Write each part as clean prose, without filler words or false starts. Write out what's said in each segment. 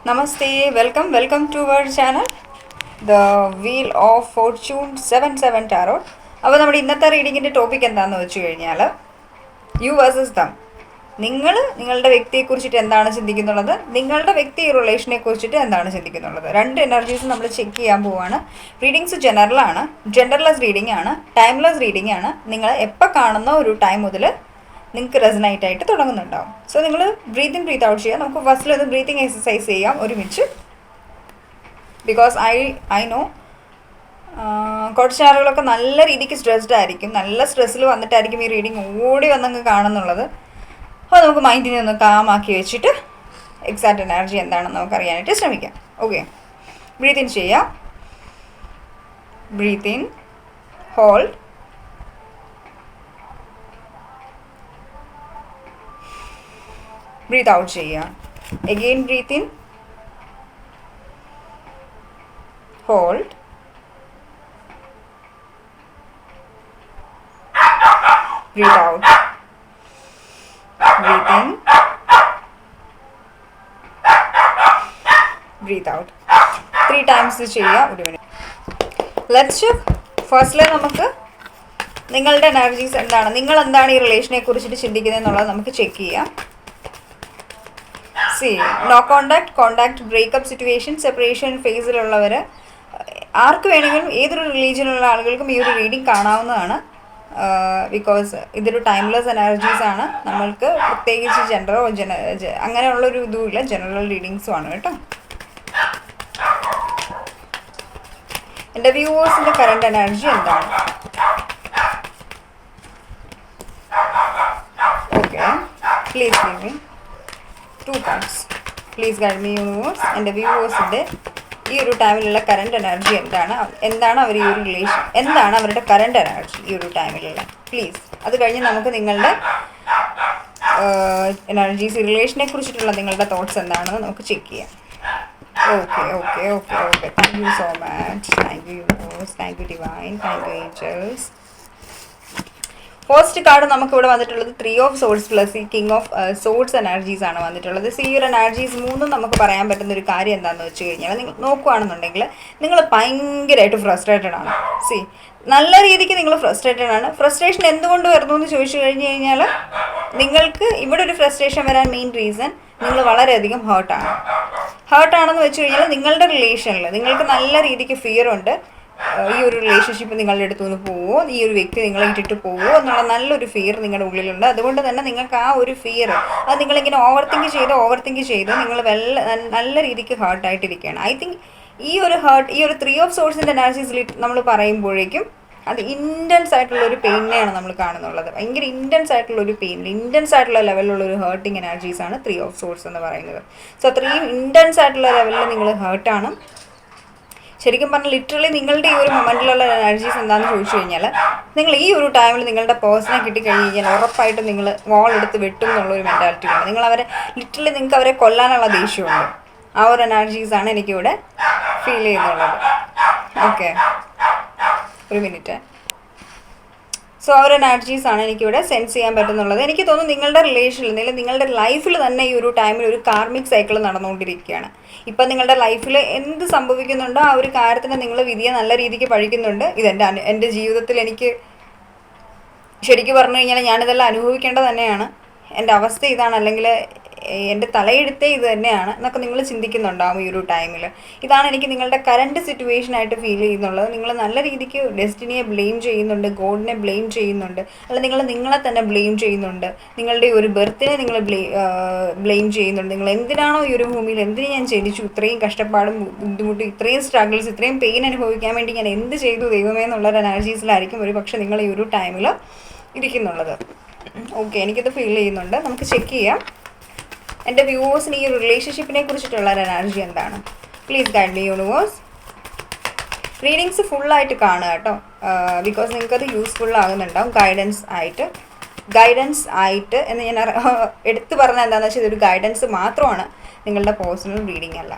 Namaste, welcome to our channel, The Wheel of Fortune 7-7 Tarot. അപ്പോൾ നമ്മുടെ ഇന്നത്തെ റീഡിങ്ങിൻ്റെ topic എന്താണെന്ന് വെച്ച് കഴിഞ്ഞാൽ യു വേഴ്സസ് ദം. നിങ്ങളുടെ വ്യക്തിയെക്കുറിച്ചിട്ട് എന്താണ് ചിന്തിക്കുന്നുള്ളത്, നിങ്ങളുടെ വ്യക്തി റിലേഷനെ കുറിച്ചിട്ട് എന്താണ് ചിന്തിക്കുന്നുള്ളത്. രണ്ട് എനർജീസ് നമ്മൾ ചെക്ക് ചെയ്യാൻ പോവുകയാണ്. റീഡിങ്സ് ജനറലാണ്, ജെൻഡർലെസ് റീഡിംഗ് ആണ്, ടൈംലെസ് റീഡിംഗ് ആണ്. നിങ്ങൾ എപ്പോൾ കാണുന്ന ഒരു ടൈം മുതൽ നിങ്ങൾക്ക് റെസനേറ്റ് ആയിട്ട് തുടങ്ങുന്നുണ്ടാവും. സോ നിങ്ങൾ ബ്രീത്ത് ഇൻ ബ്രീത്ത് ഔട്ട് ചെയ്യുക. നമുക്ക് ഫസ്റ്റിൽ ഒന്ന് ബ്രീത്തിങ് എക്സസൈസ് ചെയ്യാം ഒരുമിച്ച്. ബിക്കോസ് ഐ നോ കുറച്ച് ആളുകളൊക്കെ നല്ല രീതിക്ക് സ്ട്രെസ്ഡ് ആയിരിക്കും, നല്ല സ്ട്രെസ്സിൽ വന്നിട്ടായിരിക്കും ഈ റീഡിങ് ഓടി വന്നങ്ങ് കാണുന്നുള്ളത്. അപ്പോൾ നമുക്ക് മൈൻഡിനെ ഒന്ന് കാമാക്കി വെച്ചിട്ട് എക്സാക്റ്റ് എനർജി എന്താണെന്ന് നമുക്ക് അറിയാനായിട്ട് ശ്രമിക്കാം. ഓക്കെ, ബ്രീത്ത് ഇൻ ചെയ്യാം. Breathe in, hold, breathe out ചെയ്യുക. again breathe in, hold, breathe out, breathe in, breathe out. 3 times ചെയ്യുക. ഒരു മിനിറ്റ്. Let's check. ഫസ്റ്റിലെ നമുക്ക് നിങ്ങളുടെ എനർജീസ് എന്താണ്, നിങ്ങൾ എന്താണ് ഈ റിലേഷനെ കുറിച്ചിട്ട് ചിന്തിക്കുന്നത് എന്നുള്ളത് നമുക്ക് ചെക്ക് ചെയ്യാം. No contact, breakup situation, separation ഫേസിലുള്ളവർ, ആർക്ക് വേണമെങ്കിലും ഏതൊരു റിലീജിയനുള്ള ആളുകൾക്കും ഈ ഒരു റീഡിങ് കാണാവുന്നതാണ്. ബിക്കോസ് ഇതൊരു ടൈംലെസ് എനർജീസ് ആണ്. നമ്മൾക്ക് പ്രത്യേകിച്ച് ജെൻഡറോ അങ്ങനെയുള്ളൊരു ഇതുമില്ല, ജനറൽ റീഡിങ്സും ആണ് കേട്ടോ. എൻ്റെ വ്യൂവേഴ്സിൻ്റെ കറണ്ട് എനർജി എന്താണ്? Okay, please give me 2 cards. Please guide me universe. എൻ്റെ വ്യൂവേഴ്സിൻ്റെ ഈ ഒരു ടൈമിലുള്ള കറണ്ട് എനർജി എന്താണ് അവർ ഈ ഒരു റിലേഷൻ, എന്താണ് അവരുടെ കറണ്ട് എനർജി ഈ ഒരു ടൈമിലുള്ള, പ്ലീസ്. അത് കഴിഞ്ഞ് നമുക്ക് നിങ്ങളുടെ എനർജീസ്, റിലേഷനെ കുറിച്ചിട്ടുള്ള നിങ്ങളുടെ തോട്ട്സ് എന്താണെന്ന് നമുക്ക് ചെക്ക് ചെയ്യാം. Okay okay okay okay thank you so much. Thank you universe, thank you divine, thank you Angeles. First card നമുക്കിവിടെ വന്നിട്ടുള്ളത് 3 of Swords പ്ലസ് ഈ കിങ് ഓഫ് സോഡ്സ് എനർജീസ് ആണ് വന്നിട്ടുള്ളത്. ഈ ഒരു എനർജീസ് മൂന്നും നമുക്ക് പറയാൻ പറ്റുന്ന ഒരു കാര്യം എന്താണെന്ന് വെച്ച് കഴിഞ്ഞാൽ, നിങ്ങൾ നോക്കുകയാണെന്നുണ്ടെങ്കിൽ നിങ്ങൾ ഭയങ്കരമായിട്ട് ഫ്രസ്ട്രേറ്റഡ് ആണ്. നല്ല രീതിക്ക് നിങ്ങൾ ഫ്രസ്ട്രേറ്റഡ് ആണ്. ഫ്രസ്ട്രേഷൻ എന്തുകൊണ്ട് വരുന്നു എന്ന് ചോദിച്ചു കഴിഞ്ഞ് കഴിഞ്ഞാൽ, നിങ്ങൾക്ക് ഇവിടെ ഒരു ഫ്രസ്ട്രേഷൻ വരാൻ മെയിൻ റീസൺ നിങ്ങൾ വളരെയധികം ഹേർട്ടാണെന്ന് വെച്ച് കഴിഞ്ഞാൽ നിങ്ങളുടെ റിലേഷനിൽ നിങ്ങൾക്ക് നല്ല രീതിക്ക് ഫിയർ ഉണ്ട്. ഈ ഒരു റിലേഷൻഷിപ്പ് നിങ്ങളുടെ അടുത്തു നിന്ന് പോവോ, ഈ ഒരു വ്യക്തി നിങ്ങളെ ഇട്ടിട്ട് പോവോ എന്നുള്ള നല്ലൊരു ഫിയർ നിങ്ങളുടെ ഉള്ളിലുണ്ട്. അതുകൊണ്ട് തന്നെ നിങ്ങൾക്ക് ആ ഒരു ഫിയർ അത് നിങ്ങളിങ്ങനെ ഓവർ തിങ്ക് ചെയ്ത് നിങ്ങൾ നല്ല രീതിക്ക് ഹേർട്ടായിട്ടിരിക്കുകയാണ്. ഐ തിങ്ക് ഈ ഒരു 3 of Swords എനർജീസിൽ നമ്മൾ പറയുമ്പോഴേക്കും അത് ഇൻറ്റൻസ് ആയിട്ടുള്ള ഒരു പെയിനെയാണ് നമ്മൾ കാണുന്നുള്ളത്. ഭയങ്കര ഇൻറ്റൻസ് ആയിട്ടുള്ള ഒരു പെയിൻ, ഇൻറ്റൻസ് ആയിട്ടുള്ള ലെവലിലുള്ള ഒരു ഹേർട്ടിങ് എനർജീസാണ് 3 of Swords എന്ന് പറയുന്നത്. സോ അത്രയും ഇൻറ്റൻസ് ആയിട്ടുള്ള ലെവലിൽ നിങ്ങൾ ഹേർട്ടാണ്. ശരിക്കും പറഞ്ഞാൽ ലിറ്ററലി നിങ്ങളുടെ ഈ ഒരു മൊമെൻറ്റിലുള്ള എനർജീസ് എന്താണെന്ന് ചോദിച്ചു കഴിഞ്ഞാൽ, നിങ്ങൾ ഈ ഒരു ടൈമിൽ നിങ്ങളുടെ പേഴ്സണെ കിട്ടിക്കഴിഞ്ഞ് കഴിഞ്ഞാൽ ഉറപ്പായിട്ടും നിങ്ങൾ വാൾ എടുത്ത് വെട്ടും എന്നുള്ളൊരു മെൻറ്റാലിറ്റി ഉണ്ട്. നിങ്ങൾ അവരെ ലിറ്ററലി നിങ്ങൾക്ക് അവരെ കൊല്ലാനുള്ള ദേഷ്യമുണ്ട്. ആ ഒരു എനർജീസാണ് എനിക്കിവിടെ ഫീൽ ചെയ്യുന്നുള്ളത്. ഓക്കെ, ഒരു മിനിറ്റ്. സോ ആ ഒരു എനർജീസാണ് എനിക്കിവിടെ സെൻസ് ചെയ്യാൻ പറ്റുന്നുള്ളത്. എനിക്ക് തോന്നുന്നു നിങ്ങളുടെ റിലേഷനിൽ, നിങ്ങളുടെ ലൈഫിൽ തന്നെ ഈ ഒരു ടൈമിൽ ഒരു കാർമിക് സൈക്കിൾ നടന്നുകൊണ്ടിരിക്കുകയാണ്. ഇപ്പം നിങ്ങളുടെ ലൈഫിൽ എന്ത് സംഭവിക്കുന്നുണ്ടോ ആ ഒരു കാര്യത്തിന് നിങ്ങൾ വിധിയെ നല്ല രീതിക്ക് പഴിക്കുന്നുണ്ട്. എൻ്റെ ജീവിതത്തിൽ എനിക്ക് ശരിക്കും പറഞ്ഞു കഴിഞ്ഞാൽ ഞാനിതെല്ലാം അനുഭവിക്കേണ്ടത് തന്നെയാണ്. എൻ്റെ അവസ്ഥ ഇതാണ്, അല്ലെങ്കിൽ എൻ്റെ തലയെടുത്തേ ഇത് തന്നെയാണ് എന്നൊക്കെ നിങ്ങൾ ചിന്തിക്കുന്നുണ്ടാവും ഈ ഒരു ടൈമിൽ. ഇതാണ് എനിക്ക് നിങ്ങളുടെ കറണ്ട് സിറ്റുവേഷനായിട്ട് ഫീൽ ചെയ്യുന്നുള്ളത്. നിങ്ങൾ നല്ല രീതിക്ക് ഡെസ്റ്റിനിയെ ബ്ലെയിം ചെയ്യുന്നുണ്ട്, ഗോഡിനെ ബ്ലെയിം ചെയ്യുന്നുണ്ട്, അല്ല നിങ്ങളെ തന്നെ ബ്ലെയിം ചെയ്യുന്നുണ്ട്. നിങ്ങളുടെ ഒരു ബർത്തിനെ നിങ്ങൾ ബ്ലെയിം ചെയ്യുന്നുണ്ട്. നിങ്ങൾ എന്തിനാണോ ഈ ഒരു ഭൂമിയിൽ, എന്തിനു ഞാൻ ജനിച്ചു, ഇത്രയും കഷ്ടപ്പാടും ബുദ്ധിമുട്ടും ഇത്രയും സ്ട്രഗിൾസ് ഇത്രയും പെയിൻ അനുഭവിക്കാൻ വേണ്ടി ഞാൻ എന്ത് ചെയ്തു ദൈവമേ എന്നുള്ളൊരു എനർജീസിലായിരിക്കും ഒരു പക്ഷേ നിങ്ങൾ ഈ ഒരു ടൈമിൽ ഇരിക്കുന്നുള്ളത്. ഓക്കെ, എനിക്കിത് ഫീൽ ചെയ്യുന്നുണ്ട്. നമുക്ക് ചെക്ക് ചെയ്യാം എൻ്റെ വ്യൂവേഴ്സിന് ഈ റിലേഷൻഷിപ്പിനെ കുറിച്ചിട്ടുള്ള ഒരു എനർജി എന്താണ്. Please guide me universe. Readings ഫുള്ളായിട്ട് കാണുക കേട്ടോ, ബിക്കോസ് നിങ്ങൾക്കത് യൂസ്ഫുൾ ആകുന്നുണ്ടാവും. ഗൈഡൻസ് ആയിട്ട് എന്ന് ഞാൻ എടുത്തു പറഞ്ഞാൽ എന്താണെന്ന് വെച്ചാൽ ഇതൊരു ഗൈഡൻസ് മാത്രമാണ്, നിങ്ങളുടെ പേഴ്സണൽ റീഡിംഗ് അല്ല.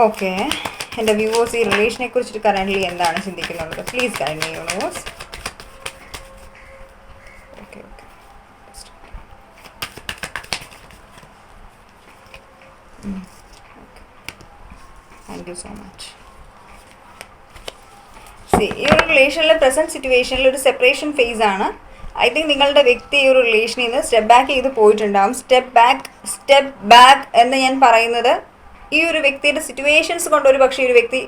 ഓക്കെ, എൻ്റെ വ്യൂവേഴ്സ് ഈ റിലേഷനെ കുറിച്ചിട്ട് കറൻ്റ്ലി എന്താണ് ചിന്തിക്കുന്നുള്ളത്. Please guide me universe. Okay okay thank you so much. ഈ ഒരു റിലേഷനിലെ പ്രസൻറ്റ് സിറ്റുവേഷനിൽ ഒരു സെപ്പറേഷൻ ഫേസ് ആണ്. ഐ തിങ്ക് നിങ്ങളുടെ വ്യക്തി ഈ ഒരു റിലേഷനിൽ നിന്ന് സ്റ്റെപ്പ് ബാക്ക് ചെയ്ത് പോയിട്ടുണ്ടാകും. സ്റ്റെപ്പ് ബാക്ക് എന്ന് ഞാൻ പറയുന്നത് ഈ ഒരു വ്യക്തിയുടെ സിറ്റുവേഷൻസ് കൊണ്ട് ഒരു പക്ഷേ ഒരു വ്യക്തി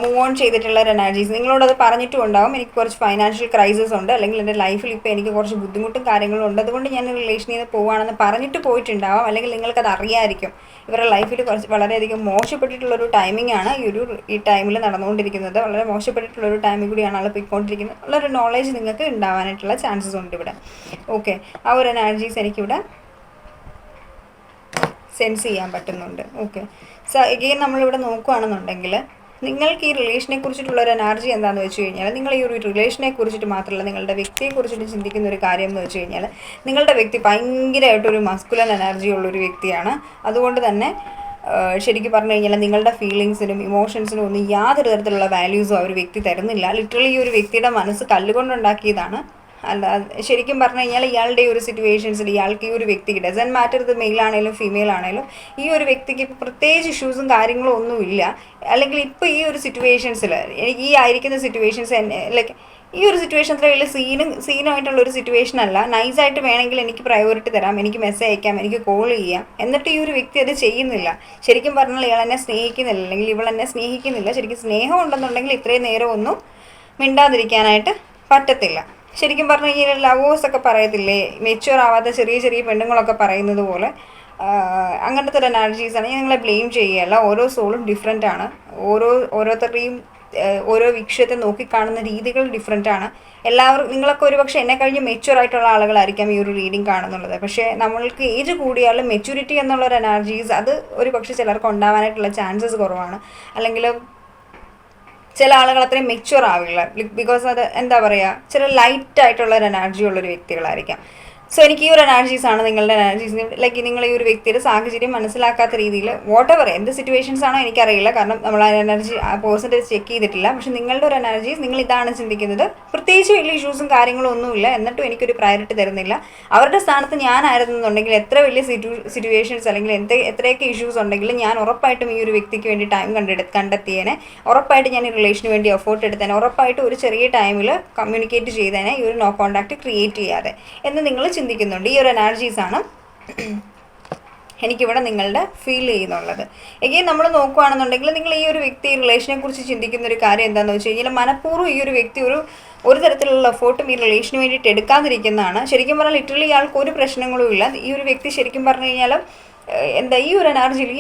മൂവ് ഓൺ ചെയ്തിട്ടുള്ള ഒരു എനർജീസ് നിങ്ങളോടത് പറഞ്ഞിട്ടും ഉണ്ടാവും. എനിക്ക് കുറച്ച് ഫൈനാൻഷ്യൽ ക്രൈസിസ് ഉണ്ട്, അല്ലെങ്കിൽ എൻ്റെ ലൈഫിൽ ഇപ്പോൾ എനിക്ക് കുറച്ച് ബുദ്ധിമുട്ടും കാര്യങ്ങളും ഉണ്ട്, അതുകൊണ്ട് ഞാൻ റിലേഷനിൽ നിന്ന് പോവുകയാണെന്ന് പറഞ്ഞിട്ട് പോയിട്ടുണ്ടാവും. അല്ലെങ്കിൽ നിങ്ങൾക്കത് അറിയാമായിരിക്കും ഇവരുടെ ലൈഫിൽ കുറച്ച് വളരെയധികം മോശപ്പെട്ടിട്ടുള്ളൊരു ടൈമിംഗ് ആണ് ഈ ടൈമിൽ നടന്നുകൊണ്ടിരിക്കുന്നത്. വളരെ മോശപ്പെട്ടിട്ടുള്ളൊരു ടൈമിൽ കൂടിയാണ് ആൾ പോയിക്കൊണ്ടിരിക്കുന്നത്. ഉള്ളൊരു നോളേജ് നിങ്ങൾക്ക് ഉണ്ടാവാനായിട്ടുള്ള ചാൻസസ് ഉണ്ട് ഇവിടെ. ഓക്കെ, ആ ഒരു എനർജീസ് എനിക്കിവിടെ സെൻസ് ചെയ്യാൻ പറ്റുന്നുണ്ട്. ഓക്കെ, സോ എഗെയിൻ നമ്മളിവിടെ നോക്കുകയാണെന്നുണ്ടെങ്കിൽ നിങ്ങൾക്ക് ഈ റിലേഷനെ കുറിച്ചിട്ടുള്ളൊരു എനർജി എന്താണെന്ന് വെച്ച് കഴിഞ്ഞാൽ, നിങ്ങൾ ഈ ഒരു റിലേഷനെ കുറിച്ചിട്ട് മാത്രമല്ല നിങ്ങളുടെ വ്യക്തിയെ കുറിച്ചിട്ട് ചിന്തിക്കുന്ന ഒരു കാര്യം എന്ന് വെച്ച് കഴിഞ്ഞാൽ, നിങ്ങളുടെ വ്യക്തി ഭയങ്കരമായിട്ടൊരു മസ്കുലൻ എനർജി ഉള്ളൊരു വ്യക്തിയാണ്. അതുകൊണ്ട് തന്നെ ശരിക്കും പറഞ്ഞു കഴിഞ്ഞാൽ നിങ്ങളുടെ ഫീലിങ്സിനും ഇമോഷൻസിനും ഒന്നും യാതൊരു തരത്തിലുള്ള വാല്യൂസും ആ ഒരു വ്യക്തി തരുന്നില്ല. ലിറ്ററലി ഈ ഒരു വ്യക്തിയുടെ മനസ്സ് കല്ലുകൊണ്ടുണ്ടാക്കിയതാണ്. അല്ല, ശരിക്കും പറഞ്ഞു കഴിഞ്ഞാൽ ഇയാളുടെ ഒരു സിറ്റുവേഷൻസിൽ ഇയാൾക്ക് ഈ ഒരു വ്യക്തിക്ക് ഡസൻ മാറ്റർ ഇത് മെയിൽ ആണെങ്കിലും ഫീമെയിൽ ആണെങ്കിലും ഈ ഒരു വ്യക്തിക്ക് ഇപ്പോൾ പ്രത്യേകിച്ച് ഇഷ്യൂസും കാര്യങ്ങളും ഒന്നുമില്ല. അല്ലെങ്കിൽ ഇപ്പോൾ ഈ ഒരു സിറ്റുവേഷൻസിൽ എനിക്ക് ഈ ആയിരിക്കുന്ന സിറ്റുവേഷൻസ് ലൈക്ക് ഈ ഒരു സിറ്റുവേഷൻസിൽ വലിയ സീനുമായിട്ടുള്ളൊരു സിറ്റുവേഷൻ അല്ല. നൈസായിട്ട് വേണമെങ്കിൽ എനിക്ക് പ്രയോറിറ്റി തരാം, എനിക്ക് മെസ്സേജ് അയക്കാം, എനിക്ക് കോൾ ചെയ്യാം. എന്നിട്ട് ഈ ഒരു വ്യക്തി അത് ചെയ്യുന്നില്ല. ശരിക്കും പറഞ്ഞാൽ ഇയാൾ എന്നെ സ്നേഹിക്കുന്നില്ല, അല്ലെങ്കിൽ ഇവൾ എന്നെ സ്നേഹിക്കുന്നില്ല. ശരിക്കും സ്നേഹം ഉണ്ടെന്നുണ്ടെങ്കിൽ ഇത്രയും നേരം ഒന്നും മിണ്ടാതിരിക്കാനായിട്ട് പറ്റത്തില്ല. ശരിക്കും പറഞ്ഞു കഴിഞ്ഞാൽ ലവേഴ്സൊക്കെ പറയത്തില്ലേ, മെച്യൂർ ആവാത്ത ചെറിയ ചെറിയ പെണ്ണുങ്ങളൊക്കെ പറയുന്നത് പോലെ അങ്ങനത്തെ ഒരു എനർജീസാണ്. ഞാൻ നിങ്ങളെ ബ്ലെയിം ചെയ്യുകയല്ല. ഓരോ സോളും ഡിഫറെൻ്റ് ആണ്. ഓരോരുത്തരുടെയും ഓരോ വിഷയത്തെ നോക്കിക്കാണുന്ന രീതികൾ ഡിഫറെൻ്റ് ആണ്. നിങ്ങളൊക്കെ ഒരുപക്ഷെ എന്നെ കഴിഞ്ഞ് മെച്യൂർ ആയിട്ടുള്ള ആളുകളായിരിക്കാം ഈ ഒരു റീഡിങ് കാണുന്നുള്ളത്. പക്ഷേ നമ്മൾക്ക് ഏജ് കൂടിയാലും മെച്യൂരിറ്റി എന്നുള്ളൊരു എനർജീസ് അത് ഒരു പക്ഷേ ചിലർക്ക് ഉണ്ടാവാനായിട്ടുള്ള ചാൻസസ് കുറവാണ്. അല്ലെങ്കിൽ ചില ആളുകൾ അത്രയും മെച്യൂർ ആവില്ല, ബിക്കോസ് അത് എന്താ പറയുക, ചില ലൈറ്റ് ആയിട്ടുള്ളൊരു എനർജി ഉള്ളൊരു വ്യക്തികളായിരിക്കാം. സോ എനിക്ക് ഈ ഒരു എനർജീസാണ് നിങ്ങളുടെ എനർജീസ്. ലൈക്ക് നിങ്ങൾ ഈ ഒരു വ്യക്തിയുടെ സാഹചര്യം മനസ്സിലാക്കാത്ത രീതിയിൽ വോട്ടെവർ എന്ത് സിറ്റുവേഷൻസ് ആണോ എനിക്കറിയില്ല, കാരണം നമ്മൾ ആ എനർജി ആ പേഴ്സൻറ്റേജ് ചെക്ക് ചെയ്തിട്ടില്ല. പക്ഷേ നിങ്ങളുടെ ഒരു എനർജീസ് നിങ്ങൾ ഇതാണ് ചിന്തിക്കുന്നത്, പ്രത്യേകിച്ച് വലിയ ഇഷ്യൂസും കാര്യങ്ങളും ഒന്നുമില്ല, എന്നിട്ടും എനിക്കൊരു പ്രയോറിറ്റി തരുന്നില്ല. അവരുടെ സ്ഥാനത്ത് ഞാനായിരുന്നുണ്ടെങ്കിൽ എത്ര വലിയ സിറ്റുവേഷൻസ് അല്ലെങ്കിൽ എത്രയൊക്കെ ഇഷ്യൂസ് ഉണ്ടെങ്കിലും ഞാൻ ഉറപ്പായിട്ടും ഈ ഒരു വ്യക്തിക്ക് വേണ്ടി ടൈം കണ്ടെത്തിയേനെ, ഉറപ്പായിട്ട് ഞാൻ ഈ റിലേഷന് വേണ്ടി എഫോർട്ട് എടുത്തേനെ, ഉറപ്പായിട്ട് ഒരു ചെറിയ ടൈമിൽ കമ്മ്യൂണിക്കേറ്റ് ചെയ്തേനെ, ഈ ഒരു നോ കോൺടാക്റ്റ് ക്രിയേറ്റ് ചെയ്യാതെ എന്ന് നിങ്ങൾ ചിന്തിക്കുന്നുണ്ട്. ഈ ഒരു എനർജീസാണ് എനിക്കിവിടെ നിങ്ങളുടെ ഫീൽ ചെയ്യുന്നുള്ളത്. എഗെയിൻ നമ്മൾ നോക്കുകയാണെന്നുണ്ടെങ്കിൽ നിങ്ങൾ ഈ ഒരു വ്യക്തി റിലേഷനെ കുറിച്ച് ചിന്തിക്കുന്ന ഒരു കാര്യം എന്താണെന്ന് വെച്ച് കഴിഞ്ഞാൽ, മനഃപൂർവ്വം ഈ ഒരു വ്യക്തി ഒരു തരത്തിലുള്ള എഫോർട്ടും ഈ റിലേഷന് വേണ്ടിയിട്ട് എടുക്കാതിരിക്കുന്നതാണ്. ശരിക്കും പറഞ്ഞാൽ ലിറ്ററലി ഇയാൾക്ക് ഒരു പ്രശ്നങ്ങളും ഇല്ല. ഈ ഒരു വ്യക്തി ശരിക്കും പറഞ്ഞു കഴിഞ്ഞാൽ ഈ ഒരു എനർജിയിൽ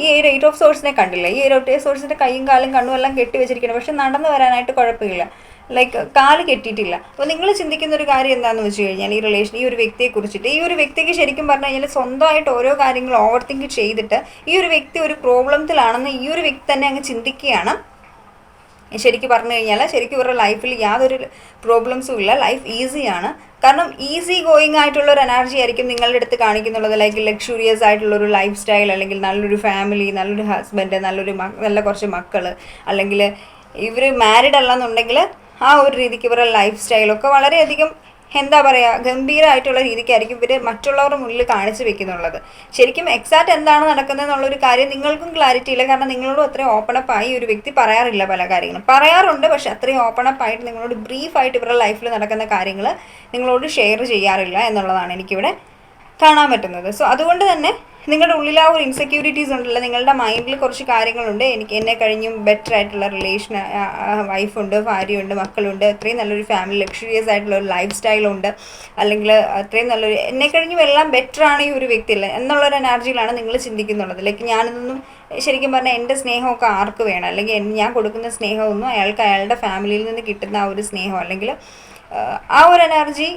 ഈ 8 ഓഫ് സോഴ്സിനെ കണ്ടില്ല, ഈ 8 ഓഫ് സോഴ്സിൻ്റെ കൈയും കാലും കണ്ണും എല്ലാം കെട്ടി വെച്ചിരിക്കണം, പക്ഷെ നടന്നു വരാനായിട്ട് കുഴപ്പമില്ല, ലൈക്ക് കാല് കെട്ടിയിട്ടില്ല. അപ്പോൾ നിങ്ങൾ ചിന്തിക്കുന്ന ഒരു കാര്യം എന്താണെന്ന് വെച്ച് കഴിഞ്ഞാൽ, ഈ ഒരു വ്യക്തിയെ കുറിച്ചിട്ട് ഈ ഒരു വ്യക്തിക്ക് ശരിക്കും പറഞ്ഞു കഴിഞ്ഞാൽ സ്വന്തമായിട്ട് ഓരോ കാര്യങ്ങൾ ഓവർ തിങ്ക് ചെയ്തിട്ട് ഈ ഒരു വ്യക്തി ഒരു പ്രോബ്ലത്തിലാണെന്ന് ഈ ഒരു വ്യക്തി തന്നെ അങ്ങ് ചിന്തിക്കുകയാണ്. ശരിക്കും പറഞ്ഞു കഴിഞ്ഞാൽ ശരിക്കും ഇവരുടെ ലൈഫിൽ യാതൊരു പ്രോബ്ലംസും ഇല്ല, ലൈഫ് ഈസിയാണ്. കാരണം ഈസി ഗോയിങ് ആയിട്ടുള്ളൊരു എനർജി ആയിരിക്കും നിങ്ങളുടെ അടുത്ത് കാണിക്കുന്നുള്ളത്. ലൈക്ക് ലക്ഷൂറിയസ് ആയിട്ടുള്ളൊരു ലൈഫ് സ്റ്റൈൽ, അല്ലെങ്കിൽ നല്ലൊരു ഫാമിലി, നല്ലൊരു ഹസ്ബൻഡ്, നല്ല കുറച്ച് മക്കൾ, അല്ലെങ്കിൽ ഇവർ മാരീഡ് അല്ലെന്നുണ്ടെങ്കിൽ ആ ഒരു രീതിക്ക് ഇവരുടെ ലൈഫ് സ്റ്റൈലൊക്കെ വളരെയധികം എന്താ പറയുക ഗംഭീരമായിട്ടുള്ള രീതിക്കായിരിക്കും ഇവർ മറ്റുള്ളവരുടെ മുന്നിൽ കാണിച്ചു വെക്കുന്നുള്ളത്. ശരിക്കും എക്സാക്റ്റ് എന്താണ് നടക്കുന്നത് എന്നുള്ളൊരു കാര്യം നിങ്ങൾക്കും ക്ലാരിറ്റി ഇല്ല, കാരണം നിങ്ങളോടും അത്രയും ഓപ്പണപ്പായി ഒരു വ്യക്തി പറയാറില്ല. പല കാര്യങ്ങളും പറയാറുണ്ട്, പക്ഷെ അത്രയും ഓപ്പണപ്പായിട്ട് നിങ്ങളോട് ബ്രീഫായിട്ട് ഇവരുടെ ലൈഫിൽ നടക്കുന്ന കാര്യങ്ങൾ നിങ്ങളോട് ഷെയർ ചെയ്യാറില്ല എന്നുള്ളതാണ് എനിക്കിവിടെ കാണാൻ പറ്റുന്നത്. സോ അതുകൊണ്ട് തന്നെ നിങ്ങളുടെ ഉള്ളിൽ ആ ഒരു ഇൻസെക്യൂരിറ്റീസ് ഉണ്ടല്ലോ, നിങ്ങളുടെ മൈൻഡിൽ കുറച്ച് കാര്യങ്ങളുണ്ട്. എന്നെ കഴിഞ്ഞും ബെറ്റർ ആയിട്ടുള്ള റിലേഷൻ, വൈഫുണ്ട്, ഭാര്യയുണ്ട്, മക്കളുണ്ട്, അത്രയും നല്ലൊരു ഫാമിലി, ലക്ഷറിയസ് ആയിട്ടുള്ള ഒരു ലൈഫ് സ്റ്റൈലുണ്ട്, അല്ലെങ്കിൽ അത്രയും നല്ലൊരു എന്നെ കഴിഞ്ഞും എല്ലാം ബെറ്ററാണ് ഈ ഒരു വ്യക്തിയില്ല എന്നുള്ളൊരു എനർജിയിലാണ് നിങ്ങൾ ചിന്തിക്കുന്നുള്ളത്. ലൈക്ക് ഞാനിതൊന്നും ശരിക്കും പറഞ്ഞാൽ എൻ്റെ സ്നേഹമൊക്കെ ആർക്ക് വേണം, അല്ലെങ്കിൽ ഞാൻ കൊടുക്കുന്ന സ്നേഹമൊന്നും അയാളുടെ ഫാമിലിയിൽ നിന്ന് കിട്ടുന്ന ആ ഒരു സ്നേഹം, അല്ലെങ്കിൽ ആ ഒരു എനർജി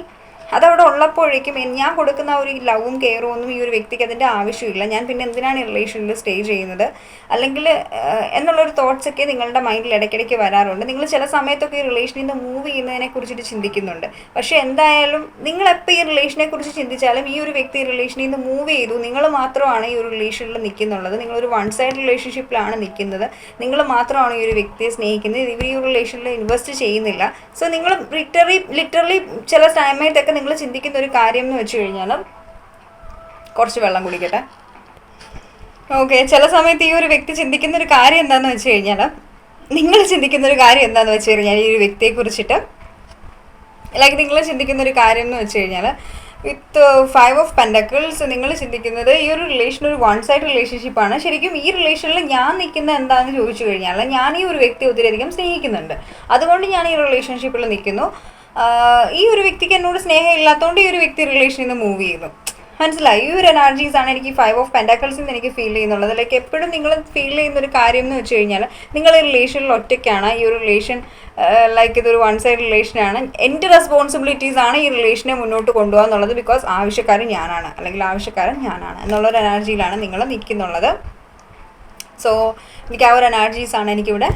അതവിടെ ഉള്ളപ്പോഴേക്കും ഞാൻ കൊടുക്കുന്ന ഒരു ലവും കെയറും ഒന്നും ഈ ഒരു വ്യക്തിക്ക് അതിൻ്റെ ആവശ്യമില്ല, ഞാൻ പിന്നെ എന്തിനാണ് ഈ റിലേഷനിൽ സ്റ്റേ ചെയ്യുന്നത്, അല്ലെങ്കിൽ എന്നുള്ളൊരു തോട്ട്സൊക്കെ നിങ്ങളുടെ മൈൻഡിൽ ഇടയ്ക്കിടയ്ക്ക് വരാറുണ്ട്. നിങ്ങൾ ചില സമയത്തൊക്കെ ഈ റിലേഷനിൽ നിന്ന് മൂവ് ചെയ്യുന്നതിനെ കുറിച്ചിട്ട് ചിന്തിക്കുന്നുണ്ട്. പക്ഷേ എന്തായാലും നിങ്ങളെപ്പോൾ ഈ റിലേഷനെ കുറിച്ച് ചിന്തിച്ചാലും ഈ ഒരു വ്യക്തി റിലേഷനിൽ നിന്ന് മൂവ് ചെയ്തു, നിങ്ങൾ മാത്രമാണ് ഈ ഒരു റിലേഷനിൽ നിൽക്കുന്നുള്ളത്, നിങ്ങളൊരു വൺ സൈഡ് റിലേഷൻഷിപ്പിലാണ് നിൽക്കുന്നത്, നിങ്ങൾ മാത്രമാണ് ഈ ഒരു വ്യക്തിയെ സ്നേഹിക്കുന്നത്, ഇവർ ഈ റിലേഷനിൽ ഇൻവെസ്റ്റ് ചെയ്യുന്നില്ല. സോ നിങ്ങൾ ലിറ്ററലി ചില സമയത്തൊക്കെ നിങ്ങൾ ചിന്തിക്കുന്ന ഒരു കാര്യം എന്ന് വെച്ച് കഴിഞ്ഞാൽ, കുറച്ച് വെള്ളം കുടിക്കട്ടെ. ഓക്കെ, ചില സമയത്ത് ഈ ഒരു വ്യക്തി ചിന്തിക്കുന്ന ഒരു കാര്യം എന്താണെന്ന് വെച്ച് കഴിഞ്ഞാൽ, നിങ്ങൾ ചിന്തിക്കുന്ന ഒരു കാര്യം എന്താണെന്ന് വെച്ച് കഴിഞ്ഞാൽ ഈ ഒരു വ്യക്തിയെ കുറിച്ചിട്ട്, ലൈക്ക് നിങ്ങൾ ചിന്തിക്കുന്ന ഒരു കാര്യം എന്ന് വെച്ച് കഴിഞ്ഞാൽ, വിത്ത് 5 of Pentacles നിങ്ങൾ ചിന്തിക്കുന്നത് ഈ ഒരു റിലേഷൻ ഒരു വൺ സൈഡ് റിലേഷൻഷിപ്പാണ്. ശരിക്കും ഈ റിലേഷനിൽ ഞാൻ നിൽക്കുന്ന എന്താണെന്ന് ചോദിച്ചു കഴിഞ്ഞാൽ, ഞാൻ ഈ ഒരു വ്യക്തിയെ ഒത്തിരിയധികം സ്നേഹിക്കുന്നുണ്ട്, അതുകൊണ്ട് ഞാൻ ഈ റിലേഷൻഷിപ്പിൽ നിൽക്കുന്നു. ഈ ഒരു വ്യക്തിക്ക് എന്നോട് സ്നേഹം ഇല്ലാത്തതുകൊണ്ട് ഈ ഒരു വ്യക്തി റിലേഷനിൽ നിന്ന് മൂവ് ചെയ്യുന്നു. മനസ്സിലായി? ഈ ഒരു എനർജീസ് ആണ് എനിക്ക് 5 of Pentacles നിന്ന് എനിക്ക് ഫീൽ ചെയ്യുന്നുള്ളത്. ലൈക്ക് എപ്പോഴും നിങ്ങൾ ഫീൽ ചെയ്യുന്ന ഒരു കാര്യം എന്ന് വെച്ച് കഴിഞ്ഞാൽ, നിങ്ങൾ ഈ റിലേഷനിൽ ഒറ്റയ്ക്കാണ്. ഈ ഒരു റിലേഷൻ ലൈക്ക് ഇതൊരു വൺ സൈഡ് റിലേഷനാണ്. എൻ്റെ റെസ്പോൺസിബിലിറ്റീസ് ആണ് ഈ റിലേഷനെ മുന്നോട്ട് കൊണ്ടുപോകുക എന്നുള്ളത്. ബിക്കോസ് ആവശ്യക്കാരൻ ഞാനാണ്, അല്ലെങ്കിൽ ആവശ്യക്കാരൻ ഞാനാണ് എന്നുള്ളൊരു എനർജിയിലാണ് നിങ്ങൾ നിൽക്കുന്നുള്ളത്. സോ എനിക്ക് ആ ഒരു എനർജീസാണ് എനിക്കിവിടെ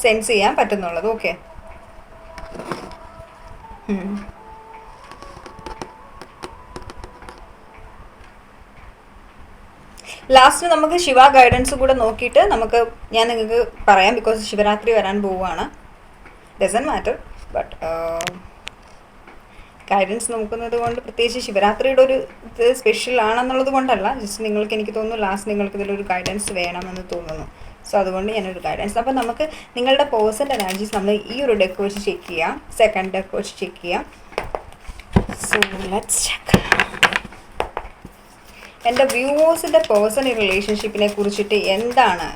സെൻസ് ചെയ്യാൻ പറ്റുന്നുള്ളത്. ഓക്കെ, ലാസ്റ്റ് നമുക്ക് ശിവ ഗൈഡൻസ് കൂടെ നോക്കിയിട്ട് ഞാൻ നിങ്ങൾക്ക് പറയാം. ബിക്കോസ് ശിവരാത്രി വരാൻ പോവുകയാണ്. ഡസൻ മാറ്റർ, ബട്ട് ഗൈഡൻസ് നോക്കുന്നത് കൊണ്ട് പ്രത്യേകിച്ച് ശിവരാത്രിയുടെ ഒരു ഇത് സ്പെഷ്യൽ ആണെന്നുള്ളത് കൊണ്ടല്ല, ജസ്റ്റ് നിങ്ങൾക്ക്, എനിക്ക് തോന്നുന്നു ലാസ്റ്റ് നിങ്ങൾക്ക് ഇതിലൊരു ഗൈഡൻസ് വേണമെന്ന് തോന്നുന്നു. സോ അതുകൊണ്ട് ഞാനൊരു ഗൈഡൻസ്. അപ്പോൾ നമുക്ക് നിങ്ങളുടെ പേഴ്സൻ്റെ എനർജീസ് നമ്മൾ ഈ ഒരു ഡെക്ക് വെച്ച് ചെക്ക് ചെയ്യാം, സെക്കൻഡ് ഡെക്ക് വെച്ച് ചെക്ക് ചെയ്യാം. So let's check. എൻ്റെ വ്യൂവേഴ്സിൻ്റെ പേഴ്സണൽ റിലേഷൻഷിപ്പിനെ കുറിച്ചിട്ട് എന്താണ്,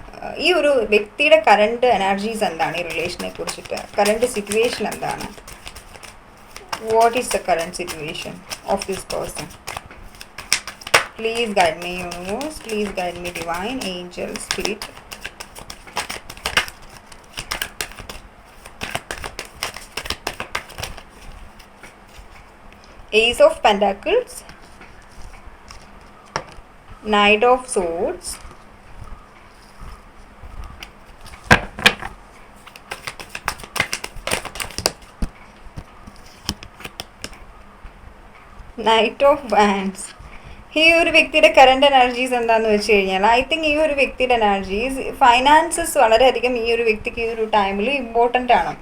ഈ ഒരു വ്യക്തിയുടെ കറണ്ട് എനർജീസ് എന്താണ്, ഈ റിലേഷനെ കുറിച്ചിട്ട് കറണ്ട് സിറ്റുവേഷൻ എന്താണ്? What is the current situation of this person? Please guide me universe, please guide me divine Angel spirit. Ace of Pentacles, Knight of Swords, Knight of Wands. ഈ ഒരു വ്യക്തിയുടെ current energies എന്താണെന്ന് വെച്ച് കഴിഞ്ഞാൽ, I think ഈ ഒരു വ്യക്തിയുടെ energies finances വളരെയധികം ഈ ഒരു വ്യക്തിക്ക് ഈ ഒരു ടൈമിൽ ഇമ്പോർട്ടൻ്റ് ആണ്.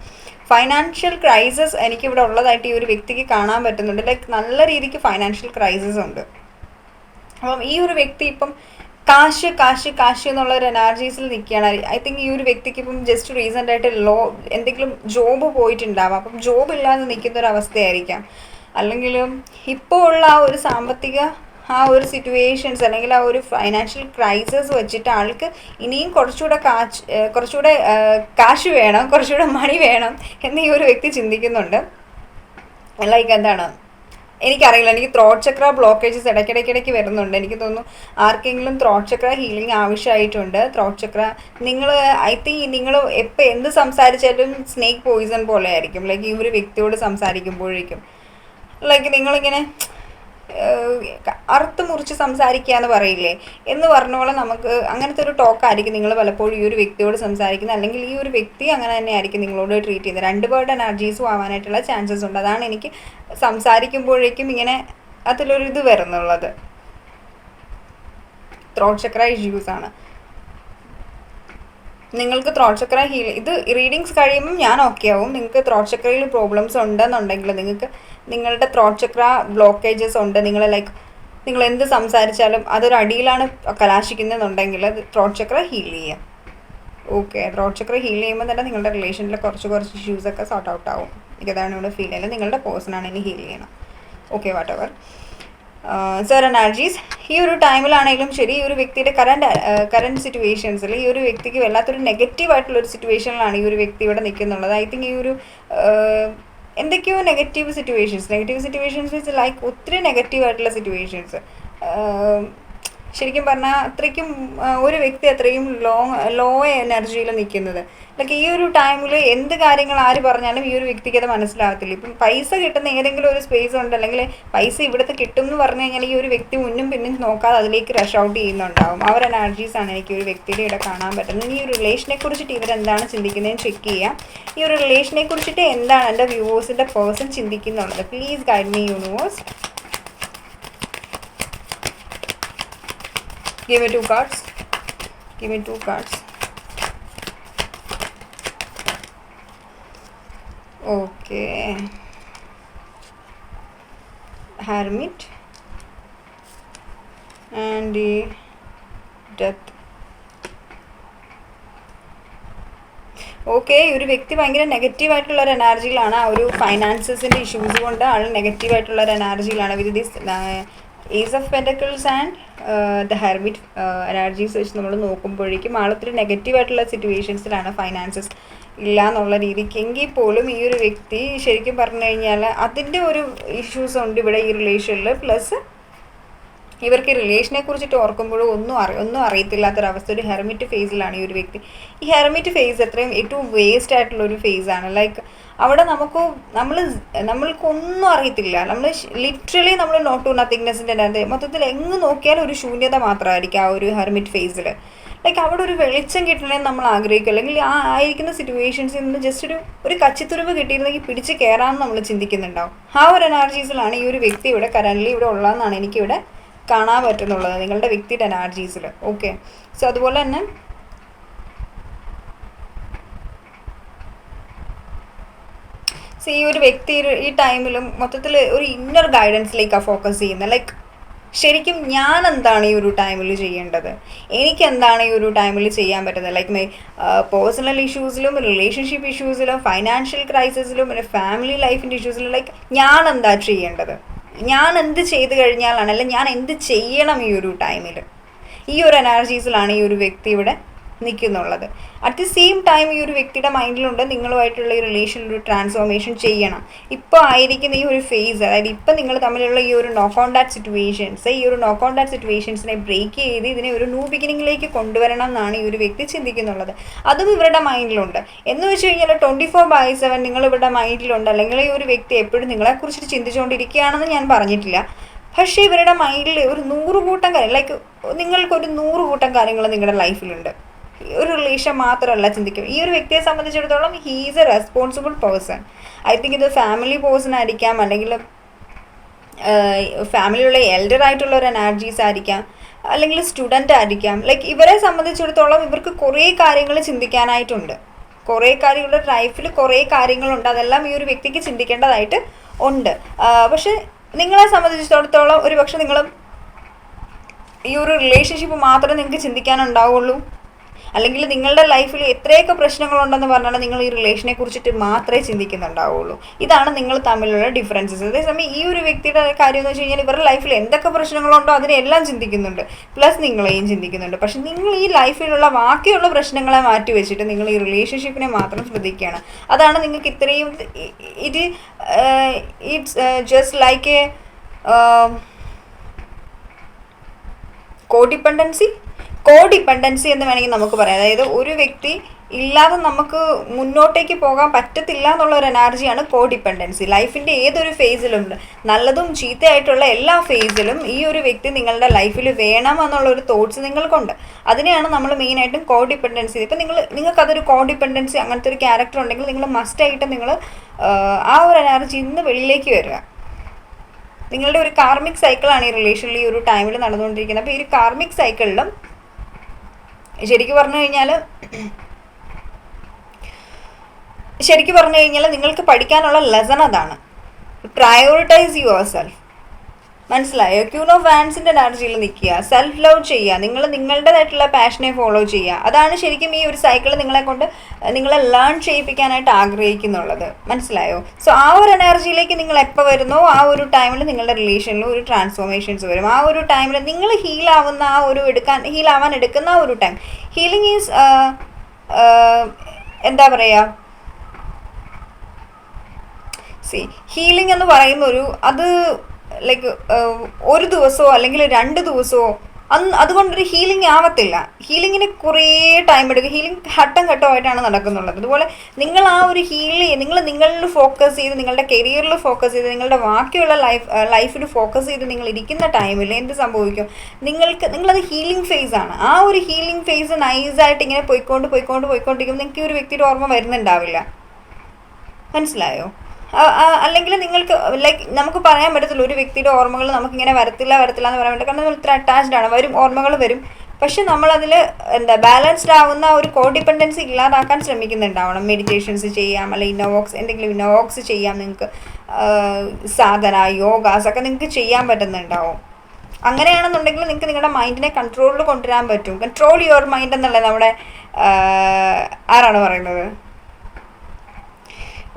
ഫൈനാൻഷ്യൽ ക്രൈസിസ് എനിക്കിവിടെ ഉള്ളതായിട്ട് ഈ ഒരു വ്യക്തിക്ക് കാണാൻ പറ്റുന്നുണ്ട്. ലൈക്ക് നല്ല രീതിക്ക് ഫൈനാൻഷ്യൽ ക്രൈസിസ് ഉണ്ട്. അപ്പം ഈ ഒരു വ്യക്തി ഇപ്പം കാശ് കാശ് കാശ് എന്നുള്ള ഒരു എനർജീസിൽ നിൽക്കുകയാണ്. ഐ തിങ്ക് ഈ ഒരു വ്യക്തിക്ക് ഇപ്പം ജസ്റ്റ് റീസെൻ്റ് ആയിട്ട് എന്തെങ്കിലും ജോബ് പോയിട്ടുണ്ടാവാം. അപ്പം ജോബ് ഇല്ലാതെ നിൽക്കുന്ന ഒരു അവസ്ഥയായിരിക്കാം. അല്ലെങ്കിലും ഇപ്പോൾ ഉള്ള ആ ഒരു സാമ്പത്തിക ആ ഒരു സിറ്റുവേഷൻസ് അല്ലെങ്കിൽ ആ ഒരു ഫൈനാൻഷ്യൽ ക്രൈസിസ് വെച്ചിട്ട് ആൾക്ക് ഇനിയും കുറച്ചുകൂടെ കാശ് വേണം, കുറച്ചുകൂടെ മണി വേണം എന്ന് ഈ ഒരു വ്യക്തി ചിന്തിക്കുന്നുണ്ട്. ലൈക്ക് എന്താണ്, എനിക്കറിയില്ല, എനിക്ക് ത്രോട്ട് ചക്ര ബ്ലോക്കേജസ് ഇടയ്ക്കിടയ്ക്കിടയ്ക്ക് വരുന്നുണ്ട്. എനിക്ക് തോന്നുന്നു ആർക്കെങ്കിലും ത്രോട്ട് ചക്ര ഹീലിംഗ് ആവശ്യമായിട്ടുണ്ട്. ത്രോട്ട് ചക്ര നിങ്ങൾ, ഐ തിങ്ക് നിങ്ങൾ എപ്പോൾ എന്ത് സംസാരിച്ചാലും സ്നേക്ക് പോയിസൺ പോലെ ആയിരിക്കും. ലൈക്ക് ഈ ഒരു വ്യക്തിയോട് സംസാരിക്കുമ്പോഴേക്കും ലൈക്ക് നിങ്ങളിങ്ങനെ അറുത്ത് മുറിച്ച് സംസാരിക്കുക എന്ന് പറയില്ലേ, എന്ന് പറഞ്ഞ പോലെ നമുക്ക് അങ്ങനത്തെ ഒരു ടോക്കായിരിക്കും നിങ്ങൾ പലപ്പോഴും ഈ ഒരു വ്യക്തിയോട് സംസാരിക്കുന്നത്. അല്ലെങ്കിൽ ഈ ഒരു വ്യക്തി അങ്ങനെ തന്നെ ആയിരിക്കും നിങ്ങളോട് ട്രീറ്റ് ചെയ്യുന്നത്. രണ്ടുപേരുടെ എനർജീസും ആവാനായിട്ടുള്ള ചാൻസസ് ഉണ്ട്. അതാണ് എനിക്ക് സംസാരിക്കുമ്പോഴേക്കും ഇങ്ങനെ അതിലൊരു ഇത് വരുന്നുള്ളത്. ത്രോട്ട് ചക്ര ഇഷ്യൂസ് ആണ്. നിങ്ങൾക്ക് ത്രോട്ട് ചക്ര ഇത് റീഡിങ്സ് കഴിയുമ്പം ഞാൻ ഓക്കെ ആവും. നിങ്ങൾക്ക് ത്രോട്ട് ചക്രയിൽ പ്രോബ്ലംസ് ഉണ്ടെന്നുണ്ടെങ്കിൽ, നിങ്ങൾക്ക് നിങ്ങളുടെ ത്രോട്ട് ചക്ര ബ്ലോക്കേജസ് ഉണ്ട്, നിങ്ങൾ എന്ത് സംസാരിച്ചാലും അതൊരു അടിയിലാണ് കലാശിക്കുന്നതെന്നുണ്ടെങ്കിൽ ത്രോട്ട് ചക്ര ഹീൽ ചെയ്യാം. ഓക്കെ, ത്രോട്ട് ചക്ര ഹീൽ ചെയ്യുമ്പോൾ തന്നെ നിങ്ങളുടെ റിലേഷനിൽ കുറച്ച് ഇഷ്യൂസൊക്കെ സോർട്ട് ഔട്ട് ആവും. എനിക്കതാണ് ഇവിടെ ഫീൽ ചെയ്യുന്നത്. നിങ്ങളുടെ പേഴ്സണാണെങ്കിൽ ഹീൽ ചെയ്യണം. Okay, what ever. Sir energies ഈ ഒരു ടൈമിലാണെങ്കിലും ശരി, ഈ ഒരു വ്യക്തിയുടെ കറണ്ട് സിറ്റുവേഷൻസിൽ ഈ ഒരു വ്യക്തിക്ക് വല്ലാത്തൊരു നെഗറ്റീവായിട്ടുള്ളൊരു സിറ്റുവേഷനിലാണ് ഈ ഒരു വ്യക്തി ഇവിടെ നിൽക്കുന്നുള്ളത്. ഐ തിങ്ക് ഈ ഒരു എന്തൊക്കെയോ നെഗറ്റീവ് സിറ്റുവേഷൻസ് വെച്ച് ലൈക്ക് ഒത്തിരി നെഗറ്റീവായിട്ടുള്ള സിറ്റുവേഷൻസ്. ശരിക്കും പറഞ്ഞാൽ അത്രയ്ക്കും ഒരു വ്യക്തി അത്രയും ലോ എനർജിയിൽ നിൽക്കുന്നത്. ലൈക്ക് ഈ ഒരു ടൈമിൽ എന്ത് കാര്യങ്ങൾ ആര് പറഞ്ഞാലും ഈ ഒരു വ്യക്തിക്ക് അത് മനസ്സിലാകത്തില്ല. ഇപ്പം പൈസ കിട്ടുന്ന ഏതെങ്കിലും ഒരു സ്പേസ് ഉണ്ട്, അല്ലെങ്കിൽ പൈസ ഇവിടുത്തെ കിട്ടും എന്ന് പറഞ്ഞു കഴിഞ്ഞാൽ ഈ ഒരു വ്യക്തി മുന്നും പിന്നും നോക്കാതെ അതിലേക്ക് റഷ് ഔട്ട് ചെയ്യുന്നുണ്ടാവും. ആ ഒരു എനർജീസാണ് എനിക്ക് ഒരു വ്യക്തിയുടെ ഇവിടെ കാണാൻ പറ്റുന്നത്. ഈ ഒരു റിലേഷനെ കുറിച്ചിട്ട് ഇവരെന്താണ് ചിന്തിക്കുന്നതെന്ന് ചെക്ക് ചെയ്യാം. ഈ ഒരു റിലേഷനെ കുറിച്ചിട്ട് എന്താണ് എൻ്റെ വ്യൂവേഴ്സിൻ്റെ പേഴ്സൺ ചിന്തിക്കുന്നുള്ളത്? Please guide me universe. Give me 2 cards. Give me 2 cards. Okay. Hermit and the Death okay, ഒരു വ്യക്തി ഭയങ്കര നെഗറ്റീവായിട്ടുള്ള ഒരു എനർജിയിലാണ്. ആ ഒരു ഫൈനാൻസസിൻ്റെ ഇഷ്യൂസ് കൊണ്ട് ആൾ നെഗറ്റീവായിട്ടുള്ള ഒരു എനർജിയിലാണ്. With this ace of pentacles and the hermit energies വെച്ച് നമ്മൾ നോക്കുമ്പോഴേക്കും ആളൊത്തിരി നെഗറ്റീവായിട്ടുള്ള സിറ്റുവേഷൻസിലാണ് ഫൈനാൻസസ് ഇല്ല എന്നുള്ള രീതിക്ക്. എങ്കിൽ പോലും ഈ ഒരു വ്യക്തി ശരിക്കും പറഞ്ഞു കഴിഞ്ഞാൽ അതിൻ്റെ ഒരു ഇഷ്യൂസ് ഉണ്ട് ഇവിടെ ഈ റിലേഷനിൽ. പ്ലസ് ഇവർക്ക് ഈ റിലേഷനെ കുറിച്ചിട്ട് ഓർക്കുമ്പോഴും ഒന്നും അറിയത്തില്ലാത്തൊരവസ്ഥ. ഒരു ഹെർമിറ്റ് ഫേസിലാണ് ഈ ഒരു വ്യക്തി. ഈ ഹെർമിറ്റ് ഫേസ് ഏറ്റവും വേസ്റ്റ് ആയിട്ടുള്ള ഒരു ഫേസാണ്. ലൈക്ക് അവിടെ നമ്മൾക്കൊന്നും അറിയത്തില്ല. നമ്മൾ ലിറ്ററലി നമ്മൾ നോട്ട് ടു നത്തിങ്നെസ്സിൻ്റെ അകത്ത് മൊത്തത്തിൽ എങ്ങ് നോക്കിയാലും ഒരു ശൂന്യത മാത്രമായിരിക്കും ആ ഒരു ഹെർമിറ്റ് ഫേസിൽ. ലൈക്ക് അവിടെ ഒരു വെളിച്ചം കിട്ടണമെന്ന് നമ്മൾ ആഗ്രഹിക്കും. അല്ലെങ്കിൽ ആ ആയിരിക്കുന്ന സിറ്റുവേഷൻസിൽ നിന്ന് ജസ്റ്റ് ഒരു കച്ചിത്തുരുമ്പ് കിട്ടിയിരുന്നെങ്കിൽ പിടിച്ച് കയറാമെന്ന് നമ്മൾ ചിന്തിക്കുന്നുണ്ടാവും. ആ ഒരു എനർജീസിലാണ് ഈ ഒരു വ്യക്തി ഇവിടെ കറൻ്റ്ലി ഇവിടെ ഉള്ളതെന്നാണ് എനിക്കിവിടെ കാണാൻ പറ്റുന്നുള്ളത് നിങ്ങളുടെ വ്യക്തിയുടെ എനർജീസിൽ. ഓക്കെ, സോ അതുപോലെ തന്നെ ഈ ഒരു വ്യക്തി ഈ ടൈമിലും മൊത്തത്തിൽ ഒരു ഇന്നർ ഗൈഡൻസിലേക്കാണ് ഫോക്കസ് ചെയ്യുന്നത്. ലൈക്ക് ശരിക്കും ഞാൻ എന്താണ് ഈ ഒരു ടൈമിൽ ചെയ്യേണ്ടത്, എനിക്ക് എന്താണ് ഈ ഒരു ടൈമിൽ ചെയ്യാൻ പറ്റുന്നത്. ലൈക്ക് മൈ പേഴ്സണൽ ഇഷ്യൂസിലും റിലേഷൻഷിപ്പ് ഇഷ്യൂസിലും ഫൈനാൻഷ്യൽ ക്രൈസിസിലും പിന്നെ ഫാമിലി ലൈഫിൻ്റെ ഇഷ്യൂസിലും ലൈക്ക് ഞാൻ എന്താ ചെയ്യേണ്ടത്, ഞാൻ എന്ത് ചെയ്ത് കഴിഞ്ഞാലാണ്, അല്ലെങ്കിൽ ഞാൻ എന്ത് ചെയ്യണം ഈ ഒരു ടൈമിൽ. ഈ ഒരു എനർജീസിലാണ് ഈ ഒരു വ്യക്തി ഇവിടെ നിൽക്കുന്നുള്ളത്. അറ്റ് ദി സെയിം ടൈം ഈ ഒരു വ്യക്തിയുടെ മൈൻഡിലുണ്ട് നിങ്ങളുമായിട്ടുള്ള ഈ റിലേഷനിൽ ഒരു ട്രാൻസ്ഫോർമേഷൻ ചെയ്യണം. ഇപ്പോൾ ആയിരിക്കുന്ന ഈ ഒരു ഫേസ്, അതായത് ഇപ്പം നിങ്ങൾ തമ്മിലുള്ള ഈ ഒരു നോ കോൺടാക്ട് സിറ്റുവേഷൻസിനെ ബ്രേക്ക് ചെയ്ത് ഇതിനെ ഒരു ന്യൂ ബിഗിനിങ്ങിലേക്ക് കൊണ്ടുവരണം എന്നാണ് ഈ ഒരു വ്യക്തി ചിന്തിക്കുന്നുള്ളത്. അതും ഇവരുടെ മൈൻഡിലുണ്ട്. എന്ന് വെച്ച് കഴിഞ്ഞാൽ 24/7 നിങ്ങൾ ഇവരുടെ മൈൻഡിലുണ്ട്. അല്ലെങ്കിൽ ഈ ഒരു വ്യക്തി എപ്പോഴും നിങ്ങളെക്കുറിച്ചിട്ട് ചിന്തിച്ചുകൊണ്ടിരിക്കുകയാണെന്ന് ഞാൻ പറഞ്ഞിട്ടില്ല. പക്ഷേ ഇവരുടെ മൈൻഡിൽ ഒരു 100 കൂട്ടം കാര്യം, ലൈക്ക് നിങ്ങൾക്കൊരു 100 കൂട്ടം കാര്യങ്ങൾ നിങ്ങളുടെ ലൈഫിലുണ്ട്. ഒരു റിലേഷൻ മാത്രമല്ല ചിന്തിക്കും. ഈ ഒരു വ്യക്തിയെ സംബന്ധിച്ചിടത്തോളം he is A responsible person. I think ഇത് ഫാമിലി പേഴ്സൺ ആയിരിക്കാം, അല്ലെങ്കിൽ ഫാമിലിയുള്ള എൽഡർ ആയിട്ടുള്ള ഒരു എനർജീസ് ആയിരിക്കാം, അല്ലെങ്കിൽ സ്റ്റുഡൻ്റ് ആയിരിക്കാം. ലൈക്ക് ഇവരെ സംബന്ധിച്ചിടത്തോളം ഇവർക്ക് കുറേ കാര്യങ്ങൾ ചിന്തിക്കാനായിട്ടുണ്ട്. കുറേ കാര്യങ്ങളുടെ ലൈഫിൽ കുറേ കാര്യങ്ങളുണ്ട്. അതെല്ലാം ഈ ഒരു വ്യക്തിക്ക് ചിന്തിക്കേണ്ടതായിട്ട് ഉണ്ട്. പക്ഷെ നിങ്ങളെ സംബന്ധിച്ചിടത്തോളം ഒരു പക്ഷെ നിങ്ങൾ ഈ ഒരു റിലേഷൻഷിപ്പ് മാത്രമേ നിങ്ങൾക്ക് ചിന്തിക്കാനുണ്ടാവുള്ളൂ. അല്ലെങ്കിൽ നിങ്ങളുടെ ലൈഫിൽ എത്രയൊക്കെ പ്രശ്നങ്ങളുണ്ടെന്ന് പറഞ്ഞാൽ നിങ്ങൾ ഈ റിലേഷനെ കുറിച്ചിട്ട് മാത്രമേ ചിന്തിക്കുന്നുണ്ടാവുള്ളൂ. ഇതാണ് നിങ്ങൾ തമ്മിലുള്ള ഡിഫറൻസസ്. അതേസമയം ഈ ഒരു വ്യക്തിയുടെ കാര്യം എന്ന് വെച്ച് കഴിഞ്ഞാൽ ഇവരുടെ ലൈഫിൽ എന്തൊക്കെ പ്രശ്നങ്ങളുണ്ടോ അതിനെല്ലാം ചിന്തിക്കുന്നുണ്ട്, പ്ലസ് നിങ്ങളെയും ചിന്തിക്കുന്നുണ്ട്. പക്ഷെ നിങ്ങൾ ഈ ലൈഫിലുള്ള ബാക്കിയുള്ള പ്രശ്നങ്ങളെ മാറ്റി വെച്ചിട്ട് നിങ്ങൾ ഈ റിലേഷൻഷിപ്പിനെ മാത്രം ശ്രദ്ധിക്കുകയാണ്. അതാണ് നിങ്ങൾക്ക് ഇത്രയും ഇറ്റ്സ് ജസ്റ്റ് ലൈക്ക് എ കോഡിപ്പെൻഡൻസി എന്ന് വേണമെങ്കിൽ നമുക്ക് പറയാം. അതായത് ഒരു വ്യക്തി ഇല്ലാതെ നമുക്ക് മുന്നോട്ടേക്ക് പോകാൻ പറ്റത്തില്ല എന്നുള്ള ഒരു എനർജിയാണ് കോഡിപ്പെൻഡൻസി. ലൈഫിൻ്റെ ഏതൊരു ഫേസിലുണ്ട്, നല്ലതും ചീത്തയായിട്ടുള്ള എല്ലാ ഫേസിലും ഈ ഒരു വ്യക്തി നിങ്ങളുടെ ലൈഫിൽ വേണം എന്നുള്ളൊരു തോട്ട്സ് നിങ്ങൾക്കുണ്ട്. അതിനെയാണ് നമ്മൾ മെയിനായിട്ടും കോഡിപ്പെൻഡൻസി. ഇപ്പം നിങ്ങൾക്കതൊരു കോഡിപ്പെൻഡൻസി അങ്ങനത്തെ ഒരു ക്യാരക്ടർ ഉണ്ടെങ്കിൽ നിങ്ങൾ മസ്റ്റായിട്ട് നിങ്ങൾ ആ ഒരു എനർജി ഇന്ന് വെളിയിലേക്ക് വരിക. നിങ്ങളുടെ ഒരു കാർമിക് സൈക്കിളാണ് ഈ റിലേഷനിൽ ഈ ഒരു ടൈമിൽ നടന്നുകൊണ്ടിരിക്കുന്നത്. അപ്പോൾ ഈ ഒരു കാർമിക് സൈക്കിളിലും ശരിക്കും പറഞ്ഞു കഴിഞ്ഞാൽ നിങ്ങൾക്ക് പഠിക്കാനുള്ള ലെസൺ അതാണ്. Prioritise yourself. മനസ്സിലായോ? ക്യൂൻ ഓഫ് വാൻസിൻ്റെ എനർജിയിൽ നിൽക്കുക, സെൽഫ് ലവ് ചെയ്യുക, നിങ്ങൾ നിങ്ങളുടേതായിട്ടുള്ള പാഷനെ ഫോളോ ചെയ്യുക. അതാണ് ശരിക്കും ഈ ഒരു സൈക്കിൾ നിങ്ങളെ ലേൺ ചെയ്യിപ്പിക്കാനായിട്ട് ആഗ്രഹിക്കുന്നുള്ളത്. മനസ്സിലായോ? സോ ആ ഒരു എനർജിയിലേക്ക് നിങ്ങൾ എപ്പോൾ വരുന്നോ ആ ഒരു ടൈമിൽ നിങ്ങളുടെ റിലേഷനിൽ ഒരു ട്രാൻസ്ഫോർമേഷൻസ് വരും. ആ ഒരു ടൈമിൽ നിങ്ങൾ ഹീലാവാൻ എടുക്കുന്ന ആ ഒരു ടൈം. ഹീലിംഗ് ഈസ് എന്താ പറയുക, ഹീലിംഗ് എന്ന് പറയുന്ന അത് ലൈക്ക് ഒരു ദിവസമോ അല്ലെങ്കിൽ 2 ദിവസമോ അതുകൊണ്ടൊരു ഹീലിംഗ് ആവത്തില്ല. ഹീലിങ്ങിന് കുറേ ടൈം എടുക്കും. ഹീലിംഗ് ഘട്ടം ഘട്ടമായിട്ടാണ് നടക്കുന്നുള്ളത്. അതുപോലെ നിങ്ങൾ ആ ഒരു നിങ്ങളിൽ ഫോക്കസ് ചെയ്ത്, നിങ്ങളുടെ കരിയറിൽ ഫോക്കസ് ചെയ്ത്, നിങ്ങളുടെ ബാക്കിയുള്ള ലൈഫിൽ ഫോക്കസ് ചെയ്ത് നിങ്ങൾ ഇരിക്കുന്ന ടൈമിൽ എന്ത് സംഭവിക്കും, നിങ്ങളത് ഹീലിംഗ് ഫേസാണ്. ആ ഒരു ഹീലിംഗ് ഫേസ് നൈസായിട്ട് ഇങ്ങനെ പോയിക്കൊണ്ടിരിക്കുമ്പോൾ നിങ്ങൾക്ക് ഈ ഒരു വ്യക്തിയുടെ ഓർമ്മ വരുന്നുണ്ടാവില്ല. മനസ്സിലായോ? അല്ലെങ്കിൽ നിങ്ങൾക്ക് ലൈക്ക് നമുക്ക് പറയാൻ പറ്റത്തില്ല ഒരു വ്യക്തിയുടെ ഓർമ്മകൾ നമുക്കിങ്ങനെ വരത്തില്ല എന്ന് പറയാൻ പറ്റില്ല. കാരണം നമ്മൾ ഇത്ര അറ്റാച്ച്ഡ് ആണ്. ഓർമ്മകൾ വരും. പക്ഷെ നമ്മളതിൽ ബാലൻസ്ഡ് ആവുന്ന ഒരു കോഡിപ്പെൻഡൻസി ഇല്ലാതാക്കാൻ ശ്രമിക്കുന്നുണ്ടാവണം. മെഡിറ്റേഷൻസ് ചെയ്യാം, അല്ലെങ്കിൽ എന്തെങ്കിലും ഇന്നോവോക്സ് ചെയ്യാം. നിങ്ങൾക്ക് സാധന, യോഗാസ് ഒക്കെ നിങ്ങൾക്ക് ചെയ്യാൻ പറ്റുന്നുണ്ടാവും. അങ്ങനെയാണെന്നുണ്ടെങ്കിൽ നിങ്ങൾക്ക് നിങ്ങളുടെ മൈൻഡിനെ കൺട്രോളിൽ കൊണ്ടുവരാൻ പറ്റും. കൺട്രോൾ യുവർ മൈൻഡ് എന്നല്ലേ നമ്മുടെ ആരാണ് പറയുന്നത്,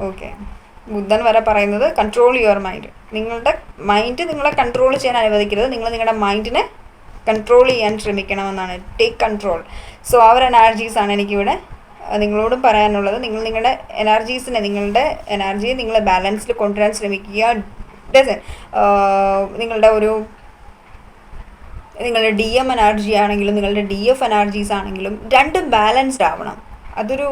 ഓക്കെ, ബുദ്ധൻ വരെ പറയുന്നത് കൺട്രോൾ യുവർ മൈൻഡ്. നിങ്ങളുടെ മൈൻഡ് നിങ്ങളെ കൺട്രോൾ ചെയ്യാൻ അനുവദിക്കരുത്, നിങ്ങൾ നിങ്ങളുടെ മൈൻഡിനെ കൺട്രോൾ ചെയ്യാൻ ശ്രമിക്കണമെന്നാണ്. Take control. സോ ആ ഒരു എനർജീസാണ് എനിക്കിവിടെ നിങ്ങളോടും പറയാനുള്ളത്. നിങ്ങൾ നിങ്ങളുടെ നിങ്ങളുടെ എനർജിയെ നിങ്ങൾ ബാലൻസിൽ കൊണ്ടുവരാൻ ശ്രമിക്കുക. നിങ്ങളുടെ DM എനർജി ആണെങ്കിലും നിങ്ങളുടെ DF എനർജീസ് ആണെങ്കിലും രണ്ടും ബാലൻസ്ഡ് ആവണം. അതൊരു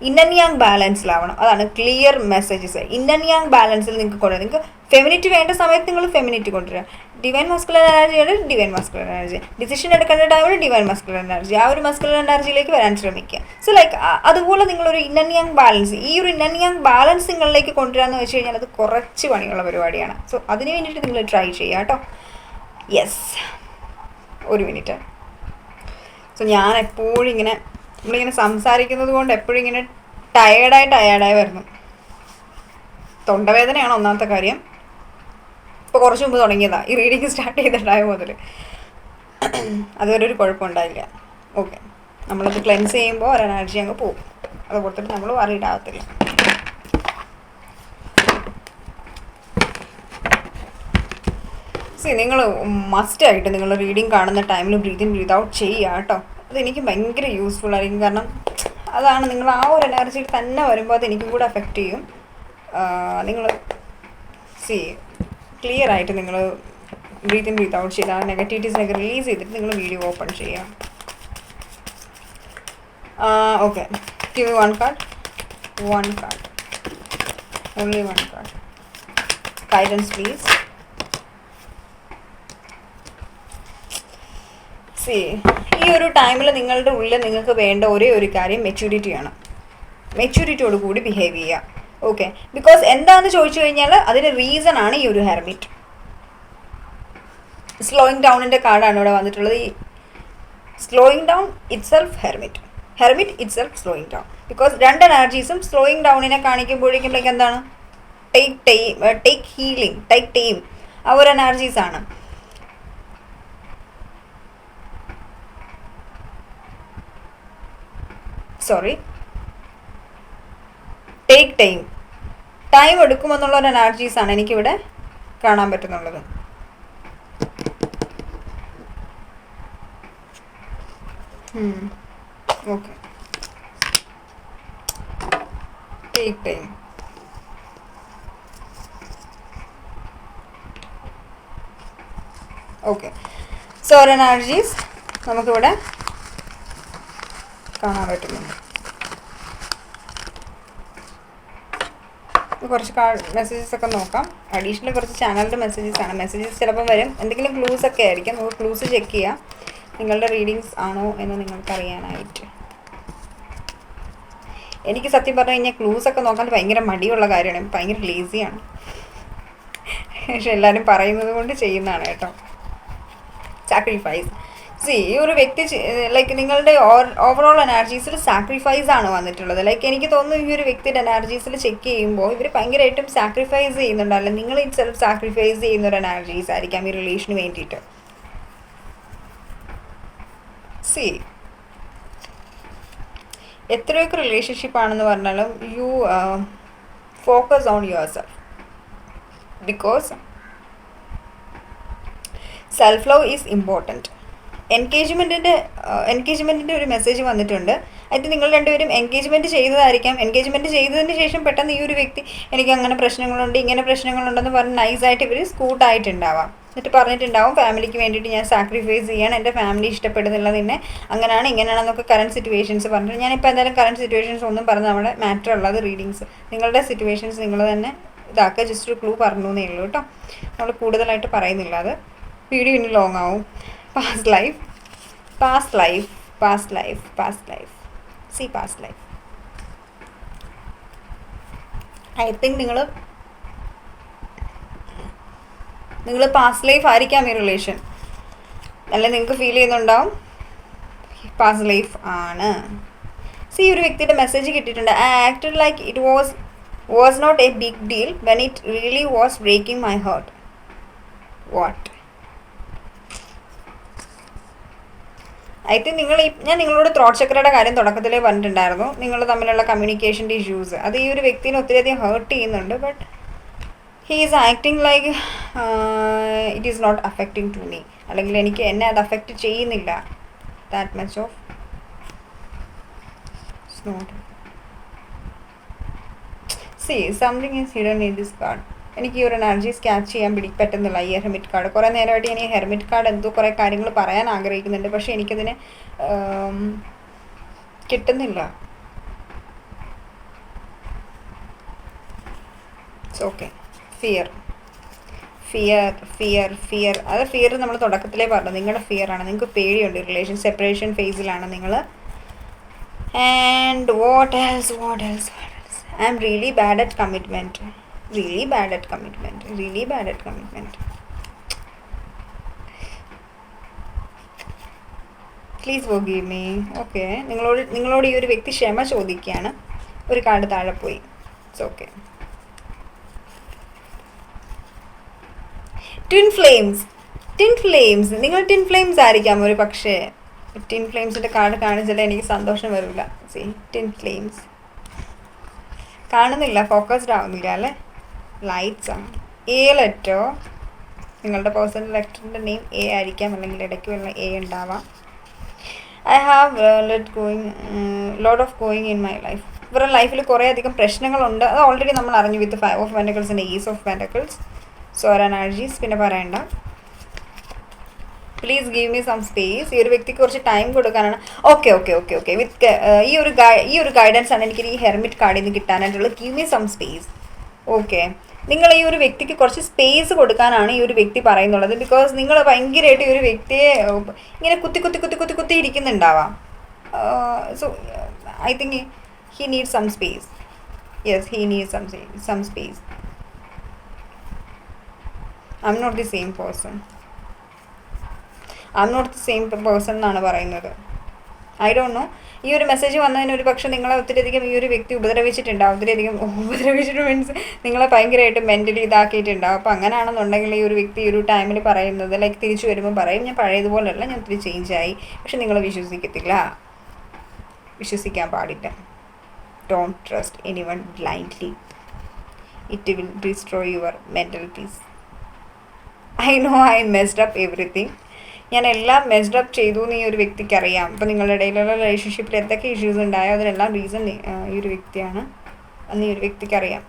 ഇൻ ആൻഡ് യാങ് ബാലൻസിലാവണം. അതാണ് clear messages. Yin and yang ബാലൻസിൽ നിങ്ങൾക്ക് കൊണ്ടുവരാം. നിങ്ങൾക്ക് ഫെമിനിറ്റി വേണ്ട സമയത്ത് നിങ്ങൾ ഫെമിനിറ്റി കൊണ്ടുവരിക. ഡിവൈൻ മസ്കുലർ എനർജിയാണ് ഡിവൈൻ മസ്കുലർ എനർജി. ഡിസിഷൻ എടുക്കേണ്ട ടൈമിൽ ഡിവൈൻ മസ്കുലർ എനർജി. ആ ഒരു മസ്കുലർ എനർജിയിലേക്ക് വരാൻ ശ്രമിക്കുക. സോ ലൈക്ക് അതുപോലെ നിങ്ങളൊരു ഇൻ ആൻഡ് യാങ് ബാലൻസ്, ഈ ഒരു ഇൻ ആൻഡ് യാങ് ബാലൻസ് നിങ്ങളിലേക്ക് കൊണ്ടുവരാമെന്ന് വെച്ച് കഴിഞ്ഞാൽ അത് കുറച്ച് പണിയുള്ള പരിപാടിയാണ്. സോ അതിന് വേണ്ടിയിട്ട് നിങ്ങൾ ട്രൈ ചെയ്യുക കേട്ടോ. യെസ്, ഒരു മിനിറ്റ്. സോ ഞാൻ എപ്പോഴും ഇങ്ങനെ നമ്മളിങ്ങനെ സംസാരിക്കുന്നത് കൊണ്ട് എപ്പോഴും ഇങ്ങനെ ടയേർഡായി വരുന്നു. തൊണ്ടവേദനയാണ് ഒന്നാമത്തെ കാര്യം. ഇപ്പോൾ കുറച്ച് മുമ്പ് തുടങ്ങിയതാണ്, ഈ റീഡിങ് സ്റ്റാർട്ട് ചെയ്തിട്ടുണ്ടായ മുതൽ. അതുവരെ ഒരു കുഴപ്പമുണ്ടായില്ല. ഓക്കെ, നമ്മളത് ക്ലെൻസ് ചെയ്യുമ്പോൾ ഒരു എനർജി അങ്ങ് പോകും. അത് കൊടുത്തിട്ട് നമ്മൾ വറീഡ് ആകത്തില്ല. നിങ്ങൾ മസ്റ്റായിട്ട് നിങ്ങൾ റീഡിങ് കാണുന്ന ടൈമിൽ ബ്രീത്ത് ഇൻ ബ്രീത്ത് ഔട്ട് ചെയ്യുക കേട്ടോ. അതെനിക്ക് ഭയങ്കര യൂസ്ഫുൾ ആയിരിക്കും. കാരണം അതാണ് നിങ്ങൾ ആ ഒരു എനർജിയിൽ തന്നെ വരുമ്പോൾ അത് എനിക്കും കൂടെ എഫക്റ്റ് ചെയ്യും. നിങ്ങൾ ക്ലിയർ ആയിട്ട് നിങ്ങൾ ബ്രീത്ത് ഇൻ ബ്രീത്ത് ഔട്ട് ചെയ്താൽ നെഗറ്റിവിറ്റീസിനൊക്കെ റിലീസ് ചെയ്തിട്ട് നിങ്ങൾ വീഡിയോ ഓപ്പൺ ചെയ്യാം. Okay, give one card, only one card. Guidance please. ഈ ഒരു ടൈമിൽ നിങ്ങളുടെ ഉള്ളിൽ നിങ്ങൾക്ക് വേണ്ട ഒരേ ഒരു കാര്യം മെച്യൂരിറ്റിയാണ്. മെച്യൂരിറ്റിയോട് കൂടി ബിഹേവ് ചെയ്യുക. ഓക്കെ, ബിക്കോസ് എന്താണെന്ന് ചോദിച്ചു കഴിഞ്ഞാൽ അതിന് റീസൺ ആണ് ഈ ഒരു ഹെർമിറ്റ്. സ്ലോയിങ് ഡൗണിൻ്റെ കാർഡാണ് ഇവിടെ വന്നിട്ടുള്ളത്. ഈ slowing down it self hermit it self slowing down. Because രണ്ട് എനർജീസും സ്ലോയിങ് ഡൗണിനെ കാണിക്കുമ്പോഴേക്കും ലൈക്ക് എന്താണ്, ടേക്ക് ഹീലിംഗ്, ടേക്ക് ടൈം, ആ ഒരു എനർജീസാണ്. ടേക്ക് ടൈം എടുക്കുമെന്നുള്ള ഒരു എനർജീസാണ് എനിക്കിവിടെ കാണാൻ പറ്റുന്നുള്ളത്. Okay, take time. Okay, so ഒരു എനർജീസ് നമുക്കിവിടെ കാണാൻ പറ്റുന്നുണ്ട്. കുറച്ച് മെസ്സേജസ് ഒക്കെ നോക്കാം. അഡീഷണൽ കുറച്ച് ചാനലിൻ്റെ മെസ്സേജസ് ചിലപ്പം വരും. എന്തെങ്കിലും ക്ലൂസ് ഒക്കെ ആയിരിക്കും. നമുക്ക് ക്ലൂസ് ചെക്ക് ചെയ്യാം നിങ്ങളുടെ റീഡിങ്സ് ആണോ എന്ന് നിങ്ങൾക്ക് അറിയാനായിട്ട്. എനിക്ക് സത്യം പറഞ്ഞു കഴിഞ്ഞാൽ ക്ലൂസ് ഒക്കെ നോക്കാൻ ഭയങ്കര മടിയുള്ള കാര്യമാണ്, ഭയങ്കര ലേസിയാണ്. പക്ഷെ എല്ലാവരും പറയുന്നത് കൊണ്ട് ചെയ്യുന്നതാണ് കേട്ടോ. സാക്രിഫൈസ്. ഈ ഒരു വ്യക്തി ലൈക്ക് നിങ്ങളുടെ ഓവറോൾ എനർജീസിൽ സാക്രിഫൈസ് ആണ് വന്നിട്ടുള്ളത്. ലൈക്ക് എനിക്ക് തോന്നുന്നു ഈ ഒരു വ്യക്തിയുടെ എനർജീസിൽ ചെക്ക് ചെയ്യുമ്പോൾ ഇവർ ഭയങ്കരമായിട്ടും സാക്രിഫൈസ് ചെയ്യുന്നുണ്ടല്ലോ. നിങ്ങൾ ഇറ്റ് സെൽഫ് സാക്രിഫൈസ് ചെയ്യുന്ന ഒരു എനർജീസ് ആയിരിക്കാം ഈ റിലേഷന് വേണ്ടിയിട്ട്. എത്രയൊക്കെ റിലേഷൻഷിപ്പ് ആണെന്ന് പറഞ്ഞാലും you focus on your self. Because self love is important. എൻഗേജ്മെൻറ്റിൻ്റെ ഒരു മെസ്സേജ് വന്നിട്ടുണ്ട്. അതിന് നിങ്ങൾ രണ്ടുപേരും എൻഗേജ്മെൻറ്റ് ചെയ്തതായിരിക്കാം. എൻഗേജ്മെൻറ്റ് ചെയ്തതിന് ശേഷം പെട്ടെന്ന് ഈ ഒരു വ്യക്തി എനിക്ക് അങ്ങനെ പ്രശ്നങ്ങളുണ്ട് ഇങ്ങനെ പ്രശ്നങ്ങളുണ്ടെന്ന് പറഞ്ഞ് നൈസായിട്ട് ഇവർ സ്കൂട്ടായിട്ടുണ്ടാവാം. എന്നിട്ട് പറഞ്ഞിട്ടുണ്ടാവും ഫാമിലിക്ക് വേണ്ടിയിട്ട് ഞാൻ സാക്രിഫൈസ് ചെയ്യണം, എൻ്റെ ഫാമിലി ഇഷ്ടപ്പെടുന്നില്ല നിന്നെ, അങ്ങനെയാണ് ഇങ്ങനെയാണെന്നൊക്കെ കറണ്ട് സിറ്റുവേഷൻസ് പറഞ്ഞിട്ട്. ഞാനിപ്പോൾ എന്തായാലും കറണ്ട് സിറ്റുവേഷൻസ് ഒന്നും പറഞ്ഞ് നമ്മുടെ മാറ്റർ ഉള്ളത് റീഡിങ്സ് നിങ്ങളുടെ സിറ്റുവേഷൻസ് നിങ്ങൾ തന്നെ ഇതാക്കുക. ജസ്റ്റ് ഒരു ക്ലൂ പറഞ്ഞു എന്നേ ഉള്ളൂ കേട്ടോ. നമ്മൾ കൂടുതലായിട്ട് പറയുന്നില്ല, അത് വീഡിയോ ഇനി ലോങ് ആവും. Past life. ഐ തിങ്ക് നിങ്ങൾ പാസ്റ്റ് ലൈഫ് ആയിരിക്കാം ഈ റിലേഷൻ. അല്ലെ നിങ്ങൾക്ക് ഫീൽ ചെയ്യുന്നുണ്ടാവും പാസ്റ്റ് ലൈഫ് ആണ്. ഈ ഒരു വ്യക്തിയുടെ മെസ്സേജ് കിട്ടിയിട്ടുണ്ട്. I acted like it was not a big deal when it really was breaking my heart. What? I think ഞാൻ നിങ്ങളോട് ത്രോട്ട് ചക്രയുടെ കാര്യം തുടക്കത്തിലേ പറഞ്ഞിട്ടുണ്ടായിരുന്നു. നിങ്ങൾ തമ്മിലുള്ള കമ്മ്യൂണിക്കേഷൻ്റെ ഇഷ്യൂസ് അത് ഈ ഒരു വ്യക്തിനെ ഒത്തിരിയധികം ഹേർട്ട് ചെയ്യുന്നുണ്ട്. But he is acting like it is not affecting to me, അല്ലെങ്കിൽ എന്നെ അത് അഫക്റ്റ് ചെയ്യുന്നില്ല. That much of not see something is hidden in this card. എനിക്ക് ഈ ഒരു എനർജീസ് ക്യാച്ച് ചെയ്യാൻ പറ്റുന്നില്ല ഈ ഹെർമിറ്റ് കാർഡ്. കുറേ നേരമായിട്ട് ഞാൻ ഈ ഹെർമിറ്റ് കാർഡ് എന്തോ കുറേ കാര്യങ്ങൾ പറയാൻ ആഗ്രഹിക്കുന്നുണ്ട്, പക്ഷേ എനിക്കതിന് കിട്ടുന്നില്ല. It's okay. Fear fear fear fear അത് ഫിയർ നമ്മൾ തുടക്കത്തിലേ പറഞ്ഞു. നിങ്ങളുടെ ഫിയറാണ്, നിങ്ങൾക്ക് പേടിയുണ്ട്. റിലേഷൻ സെപ്പറേഷൻ ഫേസിലാണ് നിങ്ങൾ. And what else I am really bad at commitment. Really bad at commitment. Please forgive me. Okay. നിങ്ങളോട് ഈ ഒരു വ്യക്തി ക്ഷമ ചോദിക്കുകയാണ്. ഒരു കാർഡ് താഴെ പോയി. It's okay. ട്വിൻ ഫ്ലെയിംസ് നിങ്ങൾ ട്വിൻ ഫ്ലെയിംസ് ആയിരിക്കാം ഒരു പക്ഷേ. ട്വിൻ ഫ്ലെയിംസിൻ്റെ കാർഡ് കാണിച്ചാലേ എനിക്ക് സന്തോഷം വരില്ല. സി ട്വിൻ ഫ്ലെയിംസ് കാണുന്നില്ല, ഫോക്കസ്ഡ് ആവുന്നില്ല അല്ലേ. ലൈറ്റ്സ് ആണ്. എ ലെറ്റർ, നിങ്ങളുടെ പേഴ്സണൽ ലെറ്ററിൻ്റെ നെയിം എ ആയിരിക്കാം, അല്ലെങ്കിൽ ഇടയ്ക്ക് വല്ല എ ഉണ്ടാവാം. I have lot of going in my life. ഇവരുടെ ലൈഫിൽ കുറേ അധികം പ്രശ്നങ്ങളുണ്ട്. അത് ഓൾറെഡി നമ്മൾ അറിഞ്ഞു. With 5 of Pentacles and Ace of Pentacles. So energies പിന്നെ പറയണ്ട. Please give me some space. ഈ ഒരു വ്യക്തിക്ക് കുറച്ച് ടൈം കൊടുക്കാനാണ്. ഓക്കെ. വിത്ത് ഈ ഒരു ഗൈഡൻസ് ആണ് എനിക്ക് ഈ ഹെർമിറ്റ് കാർഡിൽ നിന്ന് കിട്ടാനായിട്ടുള്ളത്. Give me some space. Okay, നിങ്ങൾ ഈ ഒരു വ്യക്തിക്ക് കുറച്ച് സ്പേസ് കൊടുക്കാനാണ് ഈ ഒരു വ്യക്തി പറയുന്നുള്ളത്. ബിക്കോസ് നിങ്ങൾ ഭയങ്കരമായിട്ട് ഈ ഒരു വ്യക്തിയെ ഇങ്ങനെ കുത്തി ഇരിക്കുന്നുണ്ടാവാം. So I think he need some space. Yes, he need some space. I am not the same person എന്നാണ് പറയുന്നത്. I don't know. ഈ ഒരു മെസ്സേജ് വന്നതിന് ഒരു പക്ഷേ നിങ്ങളെ ഒത്തിരിയധികം ഈ ഒരു വ്യക്തി ഉപദ്രവിച്ചിട്ടുണ്ടാവും. ഉപദ്രവിച്ചിട്ട് മീൻസ് നിങ്ങളെ ഭയങ്കരമായിട്ട് മെൻ്റലി ഇതാക്കിയിട്ടുണ്ടാവും. അപ്പോൾ അങ്ങനെയാണെന്നുണ്ടെങ്കിൽ ഈ ഒരു വ്യക്തി ഈ ഒരു ടൈമിൽ പറയുന്നത് ലൈക്ക് തിരിച്ചു വരുമ്പോൾ പറയും, ഞാൻ പഴയതുപോലെയല്ല, ഞാൻ ഒത്തിരി ചേഞ്ചായി. പക്ഷെ നിങ്ങൾ വിശ്വസിക്കാൻ പാടില്ല. Don't trust anyone blindly. It will destroy your mental peace. I know I messed up everything. ഞാൻ എല്ലാം മെസ്ഡ് അപ്പ് ചെയ്തു എന്ന് ഈ ഒരു വ്യക്തിക്ക് അറിയാം. ഇപ്പോൾ നിങ്ങളുടെ ഇടയിലുള്ള റിലേഷൻഷിപ്പിൽ എന്തൊക്കെ ഇഷ്യൂസ് ഉണ്ടായോ അതിനെല്ലാം റീസൺ ഈ ഒരു വ്യക്തിയാണ് എന്ന് ഈ ഒരു വ്യക്തിക്ക് അറിയാം.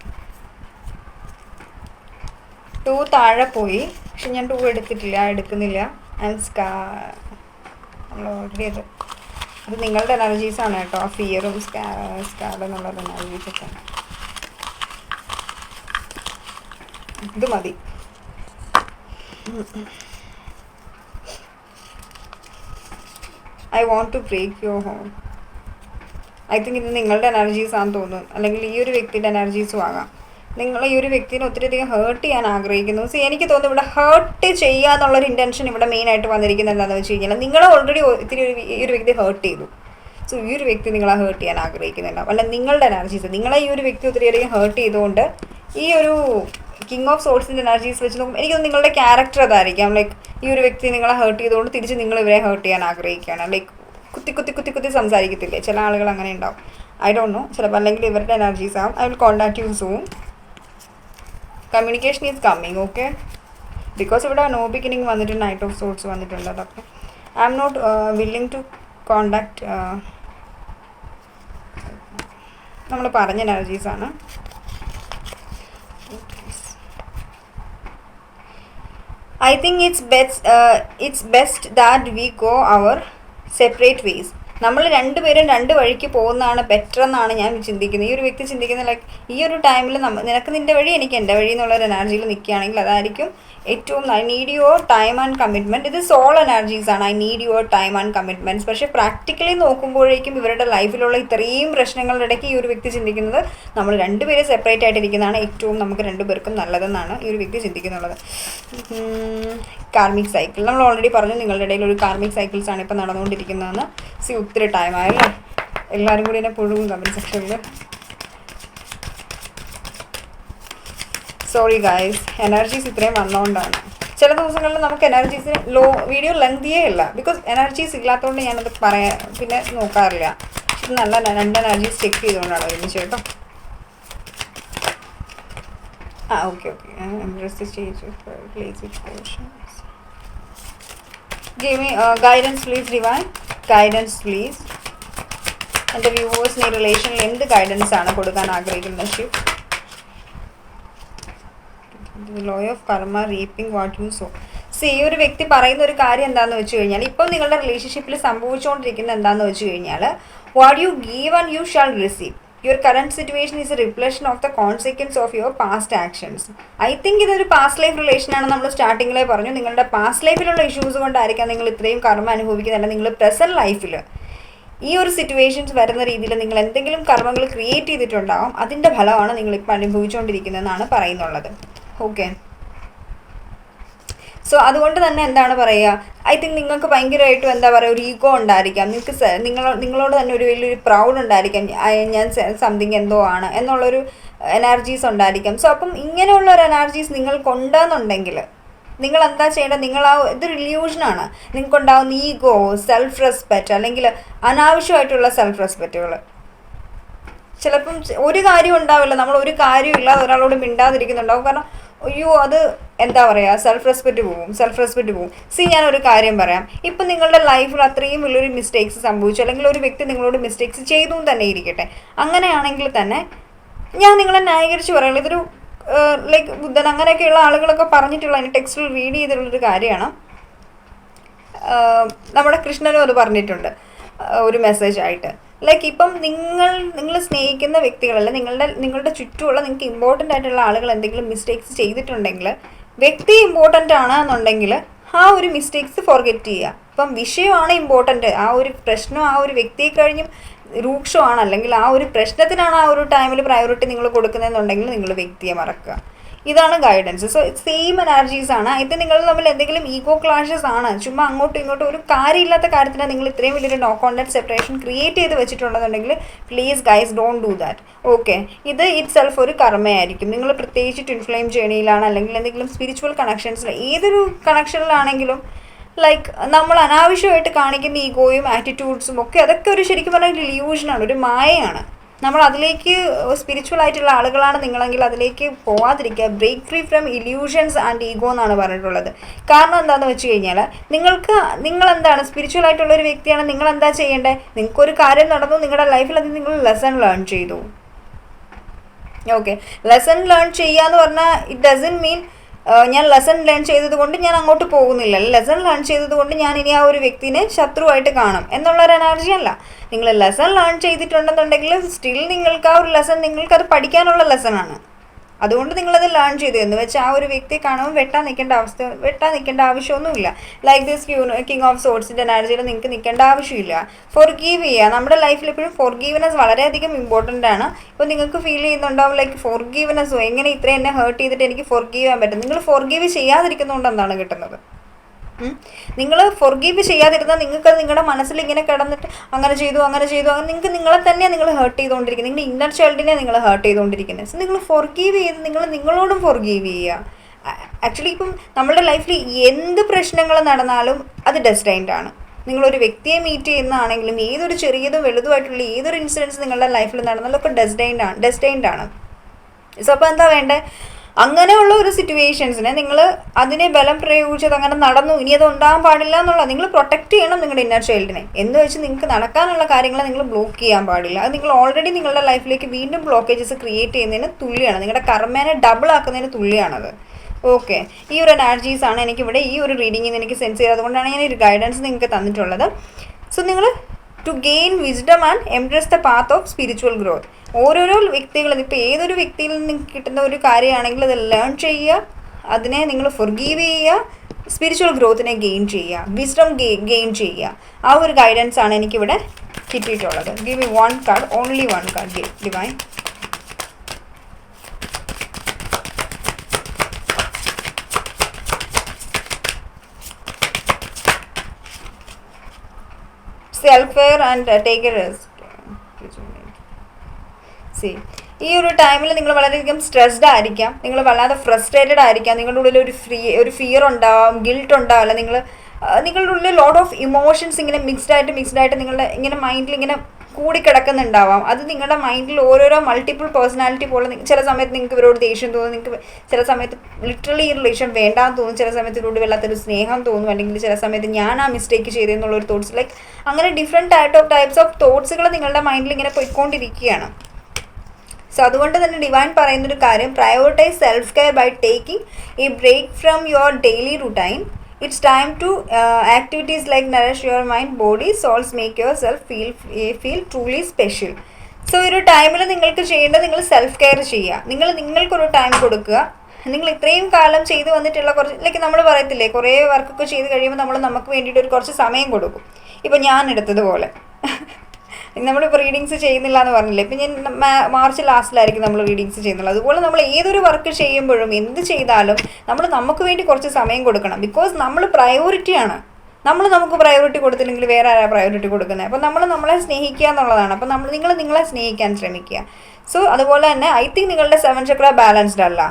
2 താഴെ പോയി, പക്ഷെ ഞാൻ 2 എടുക്കുന്നില്ല. നമ്മൾ ഓൾറെഡി അത് നിങ്ങളുടെ എനർജീസാണ് കേട്ടോ. ആ ഫിയറും സ്കാഡ് എന്നുള്ളത് എനർജീസൊക്കെ. ഇത് മതി. I won't to break your home. I think ഇത് നിങ്ങളുടെ എനർജീസ് ആണെന്ന് തോന്നുന്നു, അല്ലെങ്കിൽ ഈ ഒരു വ്യക്തിയുടെ എനർജീസും ആകാം. നിങ്ങൾ ഈ ഒരു വ്യക്തിനെ ഒത്തിരിയധികം ഹേർട്ട് ചെയ്യാൻ ആഗ്രഹിക്കുന്നു. സി എനിക്ക് തോന്നുന്നു ഇവിടെ ഹേർട്ട് ചെയ്യുക എന്നുള്ളൊരു ഇൻറ്റൻഷൻ ഇവിടെ മെയിനായിട്ട് വന്നിരിക്കുന്നത് എന്താണെന്ന് വെച്ച് കഴിഞ്ഞാൽ നിങ്ങളെ ഓൾറെഡി ഈ ഒരു വ്യക്തി ഹേർട്ട് ചെയ്തു. സോ ഈ ഒരു വ്യക്തി നിങ്ങളെ ഹേർട്ട് ചെയ്യാൻ ആഗ്രഹിക്കുന്നുണ്ടാവും. അല്ല, നിങ്ങളുടെ എനർജീസ് നിങ്ങളെ ഈ ഒരു വ്യക്തി ഒത്തിരിയധികം ഹേർട്ട് ചെയ്തുകൊണ്ട് ഈ ഒരു കിങ് ഓഫ് സോഴ്സിൻ്റെ എനർജീസ് വെച്ച് നോക്കുമ്പോൾ എനിക്കൊന്ന് നിങ്ങളുടെ ക്യാരക്ടർ അതായിരിക്കാം. ലൈക്ക് ഈ ഒരു വ്യക്തി നിങ്ങളെ ഹേർട്ട് ചെയ്തുകൊണ്ട് തിരിച്ച് നിങ്ങൾ ഇവരെ ഹേർട്ട് ചെയ്യാൻ ആഗ്രഹിക്കുകയാണ്. ലൈക്ക് കുത്തി സംസാരിക്കത്തില്ലേ, ചില ആളുകൾ അങ്ങനെ ഉണ്ടാവും. ഐ ഡോണ്ട് നോ, ചിലപ്പോൾ അല്ലെങ്കിൽ ഇവരുടെ എനർജീസ് ആവും. I will contact you soon. Communication is coming. Okay, because ഇവിടെ നോ ബിഗിനിങ് വന്നിട്ടുണ്ട്, നൈറ്റ് ഓഫ് സോർട്സ് വന്നിട്ടുണ്ട്. അതൊക്കെ I am not willing to contact. നമ്മൾ പറഞ്ഞ എനർജീസാണ്. I think it's best that we go our separate ways. നമ്മൾ രണ്ടുപേരും 2 വഴിക്ക് പോകുന്നതാണ് ബെറ്റർ എന്നാണ് ഞാൻ ചിന്തിക്കുന്നത്. ഈ ഒരു വ്യക്തി ചിന്തിക്കുന്നത് ലൈക്ക് ഈ ഒരു ടൈമിൽ നിനക്ക് നിൻ്റെ വഴി, എനിക്ക് എൻ്റെ വഴി എന്നുള്ളൊരു എനർജിയിൽ നിൽക്കുകയാണെങ്കിൽ അതായിരിക്കും ഏറ്റവും. I need your time and commitment. ഇത് സോൾ എനർജീസ് ആണ്. I need your time and commitments. പക്ഷേ പ്രാക്ടിക്കലി നോക്കുമ്പോഴേക്കും ഇവരുടെ ലൈഫിലുള്ള ഇത്രയും പ്രശ്നങ്ങളുടെ ഇടയ്ക്ക് ഈ ഒരു വ്യക്തി ചിന്തിക്കുന്നത് നമ്മൾ 2 പേര് സെപ്പറേറ്റ് ആയിട്ടിരിക്കുന്നതാണ് ഏറ്റവും നമുക്ക് 2 പേർക്കും നല്ലതെന്നാണ് ഈ ഒരു വ്യക്തി ചിന്തിക്കുന്നുള്ളത്. കാർമിക് സൈക്കിൾ നമ്മൾ ഓൾറെഡി പറഞ്ഞു, നിങ്ങളുടെ ഇടയിൽ ഒരു കാർമിക് സൈക്കിൾസ് ആണ് ഇപ്പോൾ നടന്നുകൊണ്ടിരിക്കുന്നതെന്ന്. ഒത്തിരി ടൈമായല്ലേ, എല്ലാവരും കൂടി എന്നെ പുഴുകും കമൻറ്റ് സെക്ഷനിൽ. സോറി ഗായ്സ്, എനർജീസ് ഇത്രയും വന്നുകൊണ്ടാണ്. ചില ദിവസങ്ങളിൽ നമുക്ക് എനർജീസിന് വീഡിയോ ലെങ്തിയേ ഇല്ല, ബിക്കോസ് എനർജീസ് ഇല്ലാത്തതുകൊണ്ട് ഞാനത് പിന്നെ നോക്കാറില്ല. ഇത് നല്ല 2 എനർജീസ് ചെക്ക് ചെയ്തുകൊണ്ടാണ് ഒരുമിച്ച് കേട്ടോ. Okay. Embrace the stage of lazy portions. Give me guidance, please, divine. Guidance, please. എൻ്റെ വ്യൂവേഴ്സിന് ഈ റിലേഷനിൽ എന്ത് ഗൈഡൻസ് ആണ് കൊടുക്കാൻ ആഗ്രഹിക്കുന്നത്? ഷിഫ്റ്റ് ലോ ഓഫ് കർമ്മ, റീപ്പിംഗ് വാട്ട് യു സോ. ഈ ഒരു വ്യക്തി പറയുന്ന ഒരു കാര്യം എന്താണെന്ന് വെച്ച് കഴിഞ്ഞാൽ, ഇപ്പം നിങ്ങളുടെ റിലേഷൻഷിപ്പിൽ സംഭവിച്ചുകൊണ്ടിരിക്കുന്നത് എന്താണെന്ന് വെച്ച് കഴിഞ്ഞാൽ, what you give and you shawl receive. Your current situation is A reflection of the consequence of your past actions. I think ഇതൊരു പാസ്റ്റ് ലൈഫ് റിലേഷനാണ്. നമ്മൾ സ്റ്റാർട്ടിങ്ങിലേ പറഞ്ഞു, നിങ്ങളുടെ പാസ്റ്റ് ലൈഫിലുള്ള ഇഷ്യൂസ് കൊണ്ടായിരിക്കാം നിങ്ങൾ ഇത്രയും കർമ്മ അനുഭവിക്കുന്നില്ല. നിങ്ങൾ പ്രസന്റ് ലൈഫിൽ ഈ ഒരു സിറ്റുവേഷൻസ് വരുന്ന രീതിയിൽ നിങ്ങൾ എന്തെങ്കിലും കർമ്മങ്ങൾ ക്രിയേറ്റ് ചെയ്തിട്ടുണ്ടാകും. അതിൻ്റെ ഫലമാണ് നിങ്ങളിപ്പോൾ അനുഭവിച്ചുകൊണ്ടിരിക്കുന്നതെന്നാണ് പറയുന്നുള്ളത്. ഓക്കെ, സോ അതുകൊണ്ട് തന്നെ എന്താണ് പറയുക, ഐ തിങ്ക് നിങ്ങൾക്ക് ഭയങ്കരമായിട്ടും എന്താ പറയുക, ഒരു ഈഗോ ഉണ്ടായിരിക്കാം. നിങ്ങൾക്ക് നിങ്ങളോട് തന്നെ ഒരു വലിയൊരു പ്രൗഡ് ഉണ്ടായിരിക്കാം, ഞാൻ സംതിങ് എന്തോ ആണ് എന്നുള്ളൊരു എനർജീസ് ഉണ്ടായിരിക്കാം. സോ അപ്പം ഇങ്ങനെയുള്ള ഒരു എനർജീസ് നിങ്ങൾക്കുണ്ടെന്നുണ്ടെങ്കിൽ നിങ്ങൾ എന്താ ചെയ്യേണ്ടത്? ഇതൊരു ഇല്യൂഷനാണ്. നിങ്ങൾക്കുണ്ടാവുന്ന ഈഗോ, സെൽഫ് റെസ്പെക്റ്റ്, അല്ലെങ്കിൽ അനാവശ്യമായിട്ടുള്ള സെൽഫ് റെസ്പെക്റ്റുകൾ. ചിലപ്പം ഒരു കാര്യം ഉണ്ടാവില്ല, നമ്മൾ ഒരു കാര്യം ഇല്ലാതെ ഒരാളോട് മിണ്ടാതിരിക്കുന്നുണ്ടാവും. കാരണം അയ്യോ അത് എന്താ പറയുക, സെൽഫ് റെസ്പെക്റ്റ് പോവും. ഞാനൊരു കാര്യം പറയാം. ഇപ്പം നിങ്ങളുടെ ലൈഫിൽ അത്രയും വലിയൊരു മിസ്റ്റേക്സ് സംഭവിച്ചു, അല്ലെങ്കിൽ ഒരു വ്യക്തി നിങ്ങളോട് മിസ്റ്റേക്സ് ചെയ്തു തന്നെ ഇരിക്കട്ടെ. അങ്ങനെയാണെങ്കിൽ തന്നെ ഞാൻ നിങ്ങളെ ന്യായീകരിച്ച് പറയുള്ളൂ. ഇതൊരു ലൈക്ക് ബുദ്ധൻ അങ്ങനെയൊക്കെയുള്ള ആളുകളൊക്കെ പറഞ്ഞിട്ടുള്ള, അതിന് ടെക്സ്റ്റിൽ റീഡ് ചെയ്തിട്ടുള്ളൊരു കാര്യമാണ്. നമ്മുടെ കൃഷ്ണനും അത് പറഞ്ഞിട്ടുണ്ട് ഒരു മെസ്സേജായിട്ട്. ലൈക്ക് ഇപ്പം നിങ്ങൾ സ്നേഹിക്കുന്ന വ്യക്തികളല്ല, നിങ്ങളുടെ ചുറ്റുമുള്ള നിങ്ങൾക്ക് ഇമ്പോർട്ടൻ്റ് ആയിട്ടുള്ള ആളുകൾ എന്തെങ്കിലും മിസ്റ്റേക്സ് ചെയ്തിട്ടുണ്ടെങ്കിൽ, വ്യക്തി ഇമ്പോർട്ടൻ്റ് ആണെന്നുണ്ടെങ്കിൽ ആ ഒരു മിസ്റ്റേക്സ് ഫോർഗെറ്റ് ചെയ്യുക. ഇപ്പം വിഷയമാണ് ഇമ്പോർട്ടൻ്റ്, ആ ഒരു പ്രശ്നം ആ ഒരു വ്യക്തിയെ കഴിഞ്ഞും രൂക്ഷമാണ്, അല്ലെങ്കിൽ ആ ഒരു പ്രശ്നത്തിനാണ് ആ ഒരു ടൈമിൽ പ്രയോറിറ്റി നിങ്ങൾ കൊടുക്കുന്നതെന്നുണ്ടെങ്കിൽ നിങ്ങൾ വ്യക്തിയെ മറക്കുക. ഇതാണ് ഗൈഡൻസ്. സോ സെയിം എനർജീസ് ആണ് ഇത്. നിങ്ങൾ തമ്മിൽ എന്തെങ്കിലും ഈഗോ ക്ലാഷസ് ആണ്, ചുമ്മാ അങ്ങോട്ടും ഇങ്ങോട്ടും ഒരു കാര്യമില്ലാത്ത കാര്യത്തിന് നിങ്ങൾ ഇത്രയും വലിയൊരു നോ കോണ്ടാക്ട് സെപ്പറേഷൻ ക്രിയേറ്റ് ചെയ്ത് വെച്ചിട്ടുണ്ടെന്നുണ്ടെങ്കിൽ please guys don't do that. Okay, ഇത് ഇറ്റ് സെൽഫ് ഒരു കർമ്മയായിരിക്കും. നിങ്ങൾ പ്രത്യേകിച്ച് ട്വിൻ ഫ്ലെയിം ജേണിയിലാണ്, അല്ലെങ്കിൽ എന്തെങ്കിലും സ്പിരിച്വൽ കണക്ഷൻസിൽ, ഏതൊരു കണക്ഷനിലാണെങ്കിലും ലൈക്ക് നമ്മൾ അനാവശ്യമായിട്ട് കാണിക്കുന്ന ഈഗോയും ആറ്റിറ്റ്യൂഡ്സും ഒക്കെ, അതൊക്കെ ഒരു ശരിക്കും പറഞ്ഞാൽ ഒരു ഇല്യൂഷനാണ്, ഒരു മായയാണ്. നമ്മൾ അതിലേക്ക് സ്പിരിച്വൽ ആയിട്ടുള്ള ആളുകളാണ് നിങ്ങളെങ്കിൽ അതിലേക്ക് പോവാതിരിക്കുക. Break free from illusions and ego എന്നാണ് പറഞ്ഞിട്ടുള്ളത്. കാരണം എന്താണെന്ന് വെച്ച് കഴിഞ്ഞാൽ, നിങ്ങളെന്താണ് സ്പിരിച്വൽ ആയിട്ടുള്ള ഒരു വ്യക്തിയാണ്, നിങ്ങൾ എന്താ ചെയ്യേണ്ടത്? നിങ്ങൾക്കൊരു കാര്യം നടന്നു നിങ്ങളുടെ ലൈഫിൽ, അത് നിങ്ങൾ ലെസൺ ലേൺ ചെയ്തു. ഓക്കെ, ലെസൺ ലേൺ ചെയ്യുക എന്ന് പറഞ്ഞാൽ ഇറ്റ് ഡസൻ മീൻ ഞാൻ ലെസൺ ലേൺ ചെയ്തത് കൊണ്ട് ഞാൻ അങ്ങോട്ട് പോകുന്നില്ല, ലെസൺ ലേൺ ചെയ്തത് കൊണ്ട് ഞാൻ ഇനി ആ ഒരു വ്യക്തിനെ ശത്രുവായിട്ട് കാണും എന്നുള്ളൊരു എനർജി അല്ല. നിങ്ങൾ ലെസൺ ലേൺ ചെയ്തിട്ടുണ്ടെന്നുണ്ടെങ്കിൽ സ്റ്റിൽ നിങ്ങൾക്ക് ആ ഒരു ലെസൺ, നിങ്ങൾക്കത് പഠിക്കാനുള്ള ലെസണാണ്. അതുകൊണ്ട് നിങ്ങളത് ലേൺ ചെയ്തു എന്ന് വെച്ചാൽ ആ ഒരു വ്യക്തിയെ കാണുമ്പോൾ വെട്ടാൻ നിൽക്കേണ്ട ആവശ്യമൊന്നുമില്ല. ലൈക്ക് ദിസ് കിങ് ഓഫ് സോർട്സിൻ്റെ എനർജിയിൽ നിങ്ങൾക്ക് നിൽക്കേണ്ട ആവശ്യമില്ല. ഫോർഗീവ് ചെയ്യുക. നമ്മുടെ ലൈഫിൽ എപ്പോഴും ഫോർഗീവ്നെസ് വളരെയധികം ഇമ്പോർട്ടൻ്റ് ആണ്. ഇപ്പോൾ നിങ്ങൾക്ക് ഫീൽ ചെയ്യുന്നുണ്ടാവും ലൈക്ക് ഫോർഗീവ്നെസ്സോ, എങ്ങനെ ഇത്രയും എന്നെ ഹേർട്ട് ചെയ്തിട്ട് എനിക്ക് ഫോർഗീവ് ചെയ്യാൻ പറ്റും. നിങ്ങൾ ഫോർഗീവ് ചെയ്യാതിരിക്കുന്നതുകൊണ്ട് എന്താണ് കിട്ടുന്നത്? നിങ്ങൾ ഫോർഗീവ് ചെയ്യാതിരുന്നാൽ നിങ്ങൾക്കത് നിങ്ങളുടെ മനസ്സിൽ ഇങ്ങനെ കിടന്നിട്ട് അങ്ങനെ ചെയ്തു അങ്ങനെ നിങ്ങൾക്ക് നിങ്ങളെ തന്നെയാണ് നിങ്ങൾ ഹേർട്ട് ചെയ്തുകൊണ്ടിരിക്കുന്നത്. നിങ്ങളുടെ ഇന്നർ ചൈൽഡിനെ നിങ്ങൾ ഹേർട്ട് ചെയ്തുകൊണ്ടിരിക്കുന്നത്. സോ നിങ്ങൾ ഫോർഗീവ് ചെയ്ത് നിങ്ങളോടും ഫോർഗീവ് ചെയ്യുക. ആക്ച്വലി ഇപ്പം നമ്മുടെ ലൈഫിൽ എന്ത് പ്രശ്നങ്ങൾ നടന്നാലും അത് ഡെസ്റ്റൈൻഡ് ആണ്. നിങ്ങളൊരു വ്യക്തിയെ മീറ്റ് ചെയ്യുന്നതാണെങ്കിലും ഏതൊരു ചെറിയതും വലുതുമായിട്ടുള്ള ഏതൊരു ഇൻസിഡൻസ് നിങ്ങളുടെ ലൈഫിൽ നടന്നാലും ഒക്കെ ഡെസ്റ്റൈൻഡ് ആണ്. സോ അപ്പോൾ എന്താ വേണ്ടത്? അങ്ങനെയുള്ള ഒരു സിറ്റുവേഷൻസിനെ നിങ്ങൾ അതിനെ ബലം പ്രയോഗിച്ചത് അങ്ങനെ നടന്നു, ഇനി അത് ഉണ്ടാകാൻ പാടില്ല എന്നുള്ള നിങ്ങൾ പ്രൊട്ടക്റ്റ് ചെയ്യണം നിങ്ങളുടെ ഇന്നർ ചൈൽഡിനെ. എന്ന് വെച്ച് നിങ്ങൾക്ക് നടക്കാനുള്ള കാര്യങ്ങളെ നിങ്ങൾ ബ്ലോക്ക് ചെയ്യാൻ പാടില്ല. അത് നിങ്ങൾ ഓൾറെഡി നിങ്ങളുടെ ലൈഫിലേക്ക് വീണ്ടും ബ്ലോക്കേജസ് ക്രിയേറ്റ് ചെയ്യുന്നതിന് തുല്യമാണ്. നിങ്ങളുടെ കർമ്മേനെ ഡബിൾ ആക്കുന്നതിന് തുല്യമാണത്. ഓക്കെ, ഈ ഒരു എനർജീസ് ആണ് എനിക്കിവിടെ ഈ ഒരു റീഡിങ്ങിൽ നിന്ന് എനിക്ക് സെൻസ് ചെയ്തത്. അതുകൊണ്ടാണ് ഞാൻ ഒരു ഗൈഡൻസ് നിങ്ങൾക്ക് തന്നിട്ടുള്ളത്. സോ നിങ്ങൾ to gain wisdom and embrace the path of spiritual growth. ഓരോരോ വ്യക്തികളും, ഇപ്പോൾ ഏതൊരു വ്യക്തിയിൽ നിന്ന് കിട്ടുന്ന ഒരു കാര്യമാണെങ്കിൽ അത് ലേൺ ചെയ്യുക, അതിനെ നിങ്ങൾ ഫൊർഗീവ് ചെയ്യുക, സ്പിരിച്വൽ ഗ്രോത്തിനെ ഗെയിൻ ചെയ്യുക, വിസ്ഡം ഗെയിൻ ചെയ്യുക. ആ ഒരു ഗൈഡൻസ് ആണ് എനിക്കിവിടെ കിട്ടിയിട്ടുള്ളത്. Give me one card, only one card divine. Self-care and take a rest. See, ഈ ഒരു ടൈമിൽ നിങ്ങൾ വളരെയധികം സ്ട്രെസ്ഡ് ആയിരിക്കാം, നിങ്ങൾ വല്ലാതെ ഫ്രസ്ട്രേറ്റഡ് ആയിരിക്കാം, നിങ്ങളുടെ ഉള്ളിൽ ഒരു ഫിയർ ഉണ്ടാവും, ഗിൽട്ട് ഉണ്ടാവും, അല്ല നിങ്ങളുടെ ഉള്ളിൽ ലോട്ട് ഓഫ് ഇമോഷൻസ് ഇങ്ങനെ മിക്സ്ഡ് ആയിട്ട് നിങ്ങളുടെ ഇങ്ങനെ മൈൻഡിൽ ഇങ്ങനെ കൂടിക്കിടക്കുന്നുണ്ടാവാം. അത് നിങ്ങളുടെ മൈൻഡിൽ ഓരോരോ മൾട്ടിപ്പിൾ പേഴ്സണാലിറ്റി പോലെ ചില സമയത്ത് നിങ്ങൾക്ക് ഇവരോട് ദേഷ്യം തോന്നും, നിങ്ങൾക്ക് ചില സമയത്ത് ലിറ്ററലി ഈ റിലേഷൻ വേണ്ടാന്ന് തോന്നും, ചില സമയത്ത് ഇവരോട് വല്ലാത്തൊരു സ്നേഹം തോന്നും, അല്ലെങ്കിൽ ചില സമയത്ത് ഞാൻ ആ മിസ്റ്റേക്ക് ചെയ്തെന്നുള്ളൊരു തോട്ട്സ്, ലൈക്ക് അങ്ങനെ ഡിഫറെൻറ്റ് ടൈപ്സ് ഓഫ് തോട്ട്സുകൾ നിങ്ങളുടെ മൈൻഡിൽ ഇങ്ങനെ പോയിക്കൊണ്ടിരിക്കുകയാണ്. സോ അതുകൊണ്ട് തന്നെ ഡിവൈൻ പറയുന്നൊരു കാര്യം, prioritize self care by taking a break from your daily routine. It's time to activities like nourish your mind, body, souls, make yourself feel truly special. So ഒരു ടൈമിൽ നിങ്ങൾക്ക് ചെയ്യേണ്ടത് നിങ്ങൾ സെൽഫ് കെയർ ചെയ്യുക. നിങ്ങൾക്കൊരു ടൈം കൊടുക്കുക. നിങ്ങൾ ഇത്രയും കാലം ചെയ്ത് വന്നിട്ടുള്ള കുറച്ച്, ലൈക്ക് നമ്മൾ പറയത്തില്ലേ, കുറേ വർക്കൊക്കെ ചെയ്ത് കഴിയുമ്പോൾ നമുക്ക് വേണ്ടിയിട്ട് ഒരു കുറച്ച് സമയം കൊടുക്കും. ഇപ്പോൾ ഞാൻ എടുത്തതുപോലെ നമ്മളിപ്പോൾ റീഡിങ്സ് ചെയ്യുന്നില്ല എന്ന് പറഞ്ഞില്ലേ, ഇപ്പം ഞാൻ മാർച്ച് ലാസ്റ്റിലായിരിക്കും നമ്മൾ റീഡിങ്സ് ചെയ്യുന്നുള്ളത്. അതുപോലെ നമ്മൾ ഏതൊരു വർക്ക് ചെയ്യുമ്പോഴും എന്ത് ചെയ്താലും നമുക്ക് വേണ്ടി കുറച്ച് സമയം കൊടുക്കണം. ബിക്കോസ് നമ്മൾ പ്രയോറിറ്റിയാണ്. നമുക്ക് പ്രയോറിറ്റി കൊടുത്തില്ലെങ്കിൽ വേറെ ആരാ പ്രയോറിറ്റി കൊടുക്കുന്നത്? അപ്പോൾ നമ്മളെ സ്നേഹിക്കുക എന്നുള്ളതാണ്. അപ്പോൾ നിങ്ങളെ സ്നേഹിക്കാൻ ശ്രമിക്കുക. സോ അതുപോലെ തന്നെ ഐ തിങ്ക് നിങ്ങളുടെ 7 ചക്ര ബാലൻസ്ഡ് അല്ല.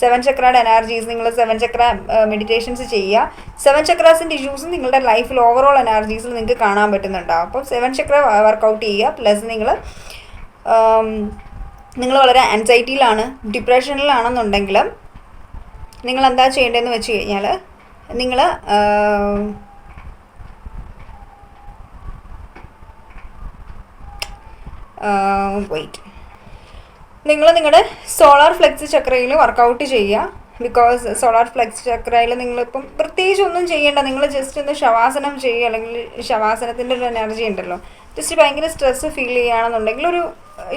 7 ചക്രയുടെ എനർജീസ്, നിങ്ങൾ 7 ചക്ര മെഡിറ്റേഷൻസ് ചെയ്യുക. 7 ചക്രാസിൻ്റെ ഇഷ്യൂസ് നിങ്ങളുടെ ലൈഫിൽ ഓവറോൾ എനർജീസിൽ നിങ്ങൾക്ക് കാണാൻ പറ്റുന്നുണ്ടാവും. അപ്പോൾ 7 ചക്ര വർക്കൗട്ട് ചെയ്യുക. പ്ലസ് നിങ്ങൾ വളരെ ആൻസൈറ്റിയിലാണ്, ഡിപ്രഷനിലാണെന്നുണ്ടെങ്കിൽ നിങ്ങൾ എന്താ ചെയ്യേണ്ടതെന്ന് വെച്ച് കഴിഞ്ഞാൽ, നിങ്ങൾ നിങ്ങളുടെ സോളാർ ഫ്ലെക്സ് ചക്രയിൽ വർക്കൗട്ട് ചെയ്യുക. ബിക്കോസ് സോളാർ ഫ്ലെക്സ് ചക്രയിൽ നിങ്ങളിപ്പം പ്രത്യേകിച്ച് ഒന്നും ചെയ്യേണ്ട, നിങ്ങൾ ജസ്റ്റ് ഒന്ന് ശവാസനം ചെയ്യുക. അല്ലെങ്കിൽ ശവാസനത്തിൻ്റെ ഒരു എനർജി ഉണ്ടല്ലോ, ജസ്റ്റ് ഭയങ്കര സ്ട്രെസ്സ് ഫീൽ ചെയ്യുകയാണെന്നുണ്ടെങ്കിൽ ഒരു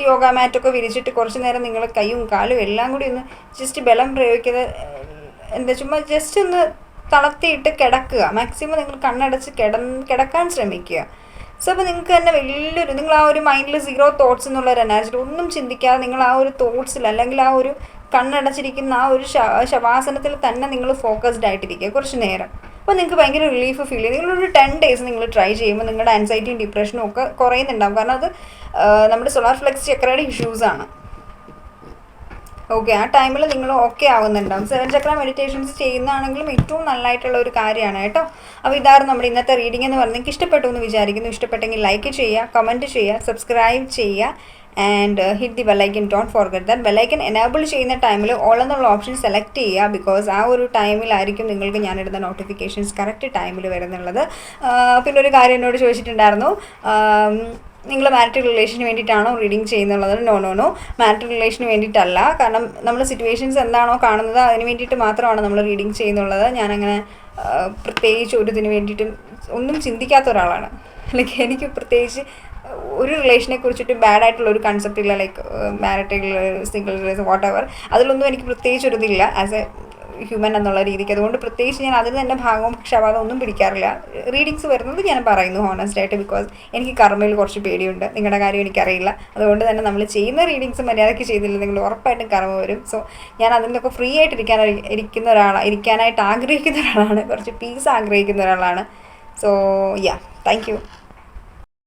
യോഗ മാറ്റൊക്കെ വിരിച്ചിട്ട് കുറച്ച് നേരം നിങ്ങൾ കൈയും കാലും എല്ലാം കൂടി ഒന്ന് ജസ്റ്റ് ബലം പ്രയോഗിക്കുന്നത് ചുമ്മാ ജസ്റ്റ് ഒന്ന് തളർത്തിയിട്ട് കിടക്കുക. മാക്സിമം നിങ്ങൾ കണ്ണടച്ച് കിടക്കാൻ ശ്രമിക്കുക. സോ അപ്പോൾ നിങ്ങൾക്ക് തന്നെ നിങ്ങൾ ആ ഒരു മൈൻഡിൽ 0 തോട്ട്സ് എന്നുള്ളൊരു എനർജി ഒന്നും ചിന്തിക്കാതെ നിങ്ങൾ ആ ഒരു തോട്ട്സിൽ, അല്ലെങ്കിൽ ആ ഒരു കണ്ണടച്ചിരിക്കുന്ന ആ ഒരു ശവാസനത്തിൽ തന്നെ നിങ്ങൾ ഫോക്കസ്ഡ് ആയിട്ടിരിക്കുക കുറച്ച് നേരം. അപ്പോൾ നിങ്ങൾക്ക് ഭയങ്കര റിലീഫ് ഫീൽ ചെയ്യും. നിങ്ങളൊരു 10 days നിങ്ങൾ ട്രൈ ചെയ്യുമ്പോൾ നിങ്ങളുടെ ആൻസൈറ്റിയും ഡിപ്രഷനും ഒക്കെ കുറയുന്നുണ്ടാകും. കാരണം അത് നമ്മുടെ സോളാർ ഫ്ലെക്സ് ചക്രയുടെ ഇഷ്യൂസാണ്. ഓക്കെ, ആ ടൈമിൽ നിങ്ങൾ ഓക്കെ ആവുന്നുണ്ടാവും. 7 ചക്ര മെഡിറ്റേഷൻസ് ചെയ്യുന്നതാണെങ്കിലും ഏറ്റവും നല്ലതായിട്ടുള്ള ഒരു കാര്യമാണ് കേട്ടോ. അപ്പോൾ ഇതായിരുന്നു നമ്മുടെ ഇന്നത്തെ റീഡിംഗ് എന്ന് പറഞ്ഞാൽ നിങ്ങൾക്ക് ഇഷ്ടപ്പെട്ടു എന്ന് വിചാരിക്കുന്നു. ഇഷ്ടപ്പെട്ടെങ്കിൽ ലൈക്ക് ചെയ്യുക, കമൻറ്റ് ചെയ്യുക, സബ്സ്ക്രൈബ് ചെയ്യുക and hit the bell icon. Don't forget that. Bell icon enable ചെയ്യുന്ന ടൈമിൽ ഓൾ എന്നുള്ള ഓപ്ഷൻ സെലക്ട് ചെയ്യുക. ബിക്കോസ് ആ ഒരു ടൈമിലായിരിക്കും നിങ്ങൾക്ക് ഞാനിടുന്ന നോട്ടിഫിക്കേഷൻസ് കറക്റ്റ് ടൈമിൽ വരുന്നുള്ളത്. പിന്നെ ഒരു കാര്യം എന്നോട് ചോദിച്ചിട്ടുണ്ടായിരുന്നു, നിങ്ങൾ മാരിറ്റൽ റിലേഷന് വേണ്ടിയിട്ടാണോ റീഡിങ് ചെയ്യുന്നുള്ളത്? നോ, മാരിറ്റൽ റിലേഷന് വേണ്ടിയിട്ടല്ല. കാരണം നമ്മൾ സിറ്റുവേഷൻസ് എന്താണോ കാണുന്നത് അതിന് വേണ്ടിയിട്ട് മാത്രമാണ് നമ്മൾ റീഡിങ് ചെയ്യുന്നുള്ളത്. ഞാനങ്ങനെ പ്രത്യേകിച്ച് ഒരു ഇതിന് വേണ്ടിയിട്ട് ഒന്നും ചിന്തിക്കാത്ത ഒരാളാണ്. ലൈക്ക് എനിക്ക് പ്രത്യേകിച്ച് ഒരു റിലേഷനെ കുറിച്ചിട്ട് ബാഡായിട്ടുള്ള ഒരു കൺസെപ്റ്റ് ഇല്ല. Like marital, single, what ever, അതിലൊന്നും എനിക്ക് പ്രത്യേകിച്ച് ഒരു ഇതില്ല ആസ് എ ഹ്യൂമൻ എന്നുള്ള രീതിക്ക്. അതുകൊണ്ട് പ്രത്യേകിച്ച് ഞാൻ അതിന് തന്നെ ഭാഗവും പക്ഷപാതം ഒന്നും പിടിക്കാറില്ല. റീഡിങ്സ് വരുന്നത് ഞാൻ പറയുന്നു ഹോണസ്റ്റ് ആയിട്ട്. ബിക്കോസ് എനിക്ക് കർമ്മയിൽ കുറച്ച് പേടിയുണ്ട്. നിങ്ങളുടെ കാര്യം എനിക്കറിയില്ല. അതുകൊണ്ട് തന്നെ നമ്മൾ ചെയ്യുന്ന റീഡിങ്സ് മര്യാദയ്ക്ക് ചെയ്തില്ല നിങ്ങൾ ഉറപ്പായിട്ടും കർമ്മ വരും. സോ ഞാൻ അതിൻ്റെയൊക്കെ ഫ്രീ ആയിട്ട് ഇരിക്കാനായിട്ട് ആഗ്രഹിക്കുന്ന ഒരാളാണ്. കുറച്ച് പീസ് ആഗ്രഹിക്കുന്ന ഒരാളാണ്. So yeah, thank you.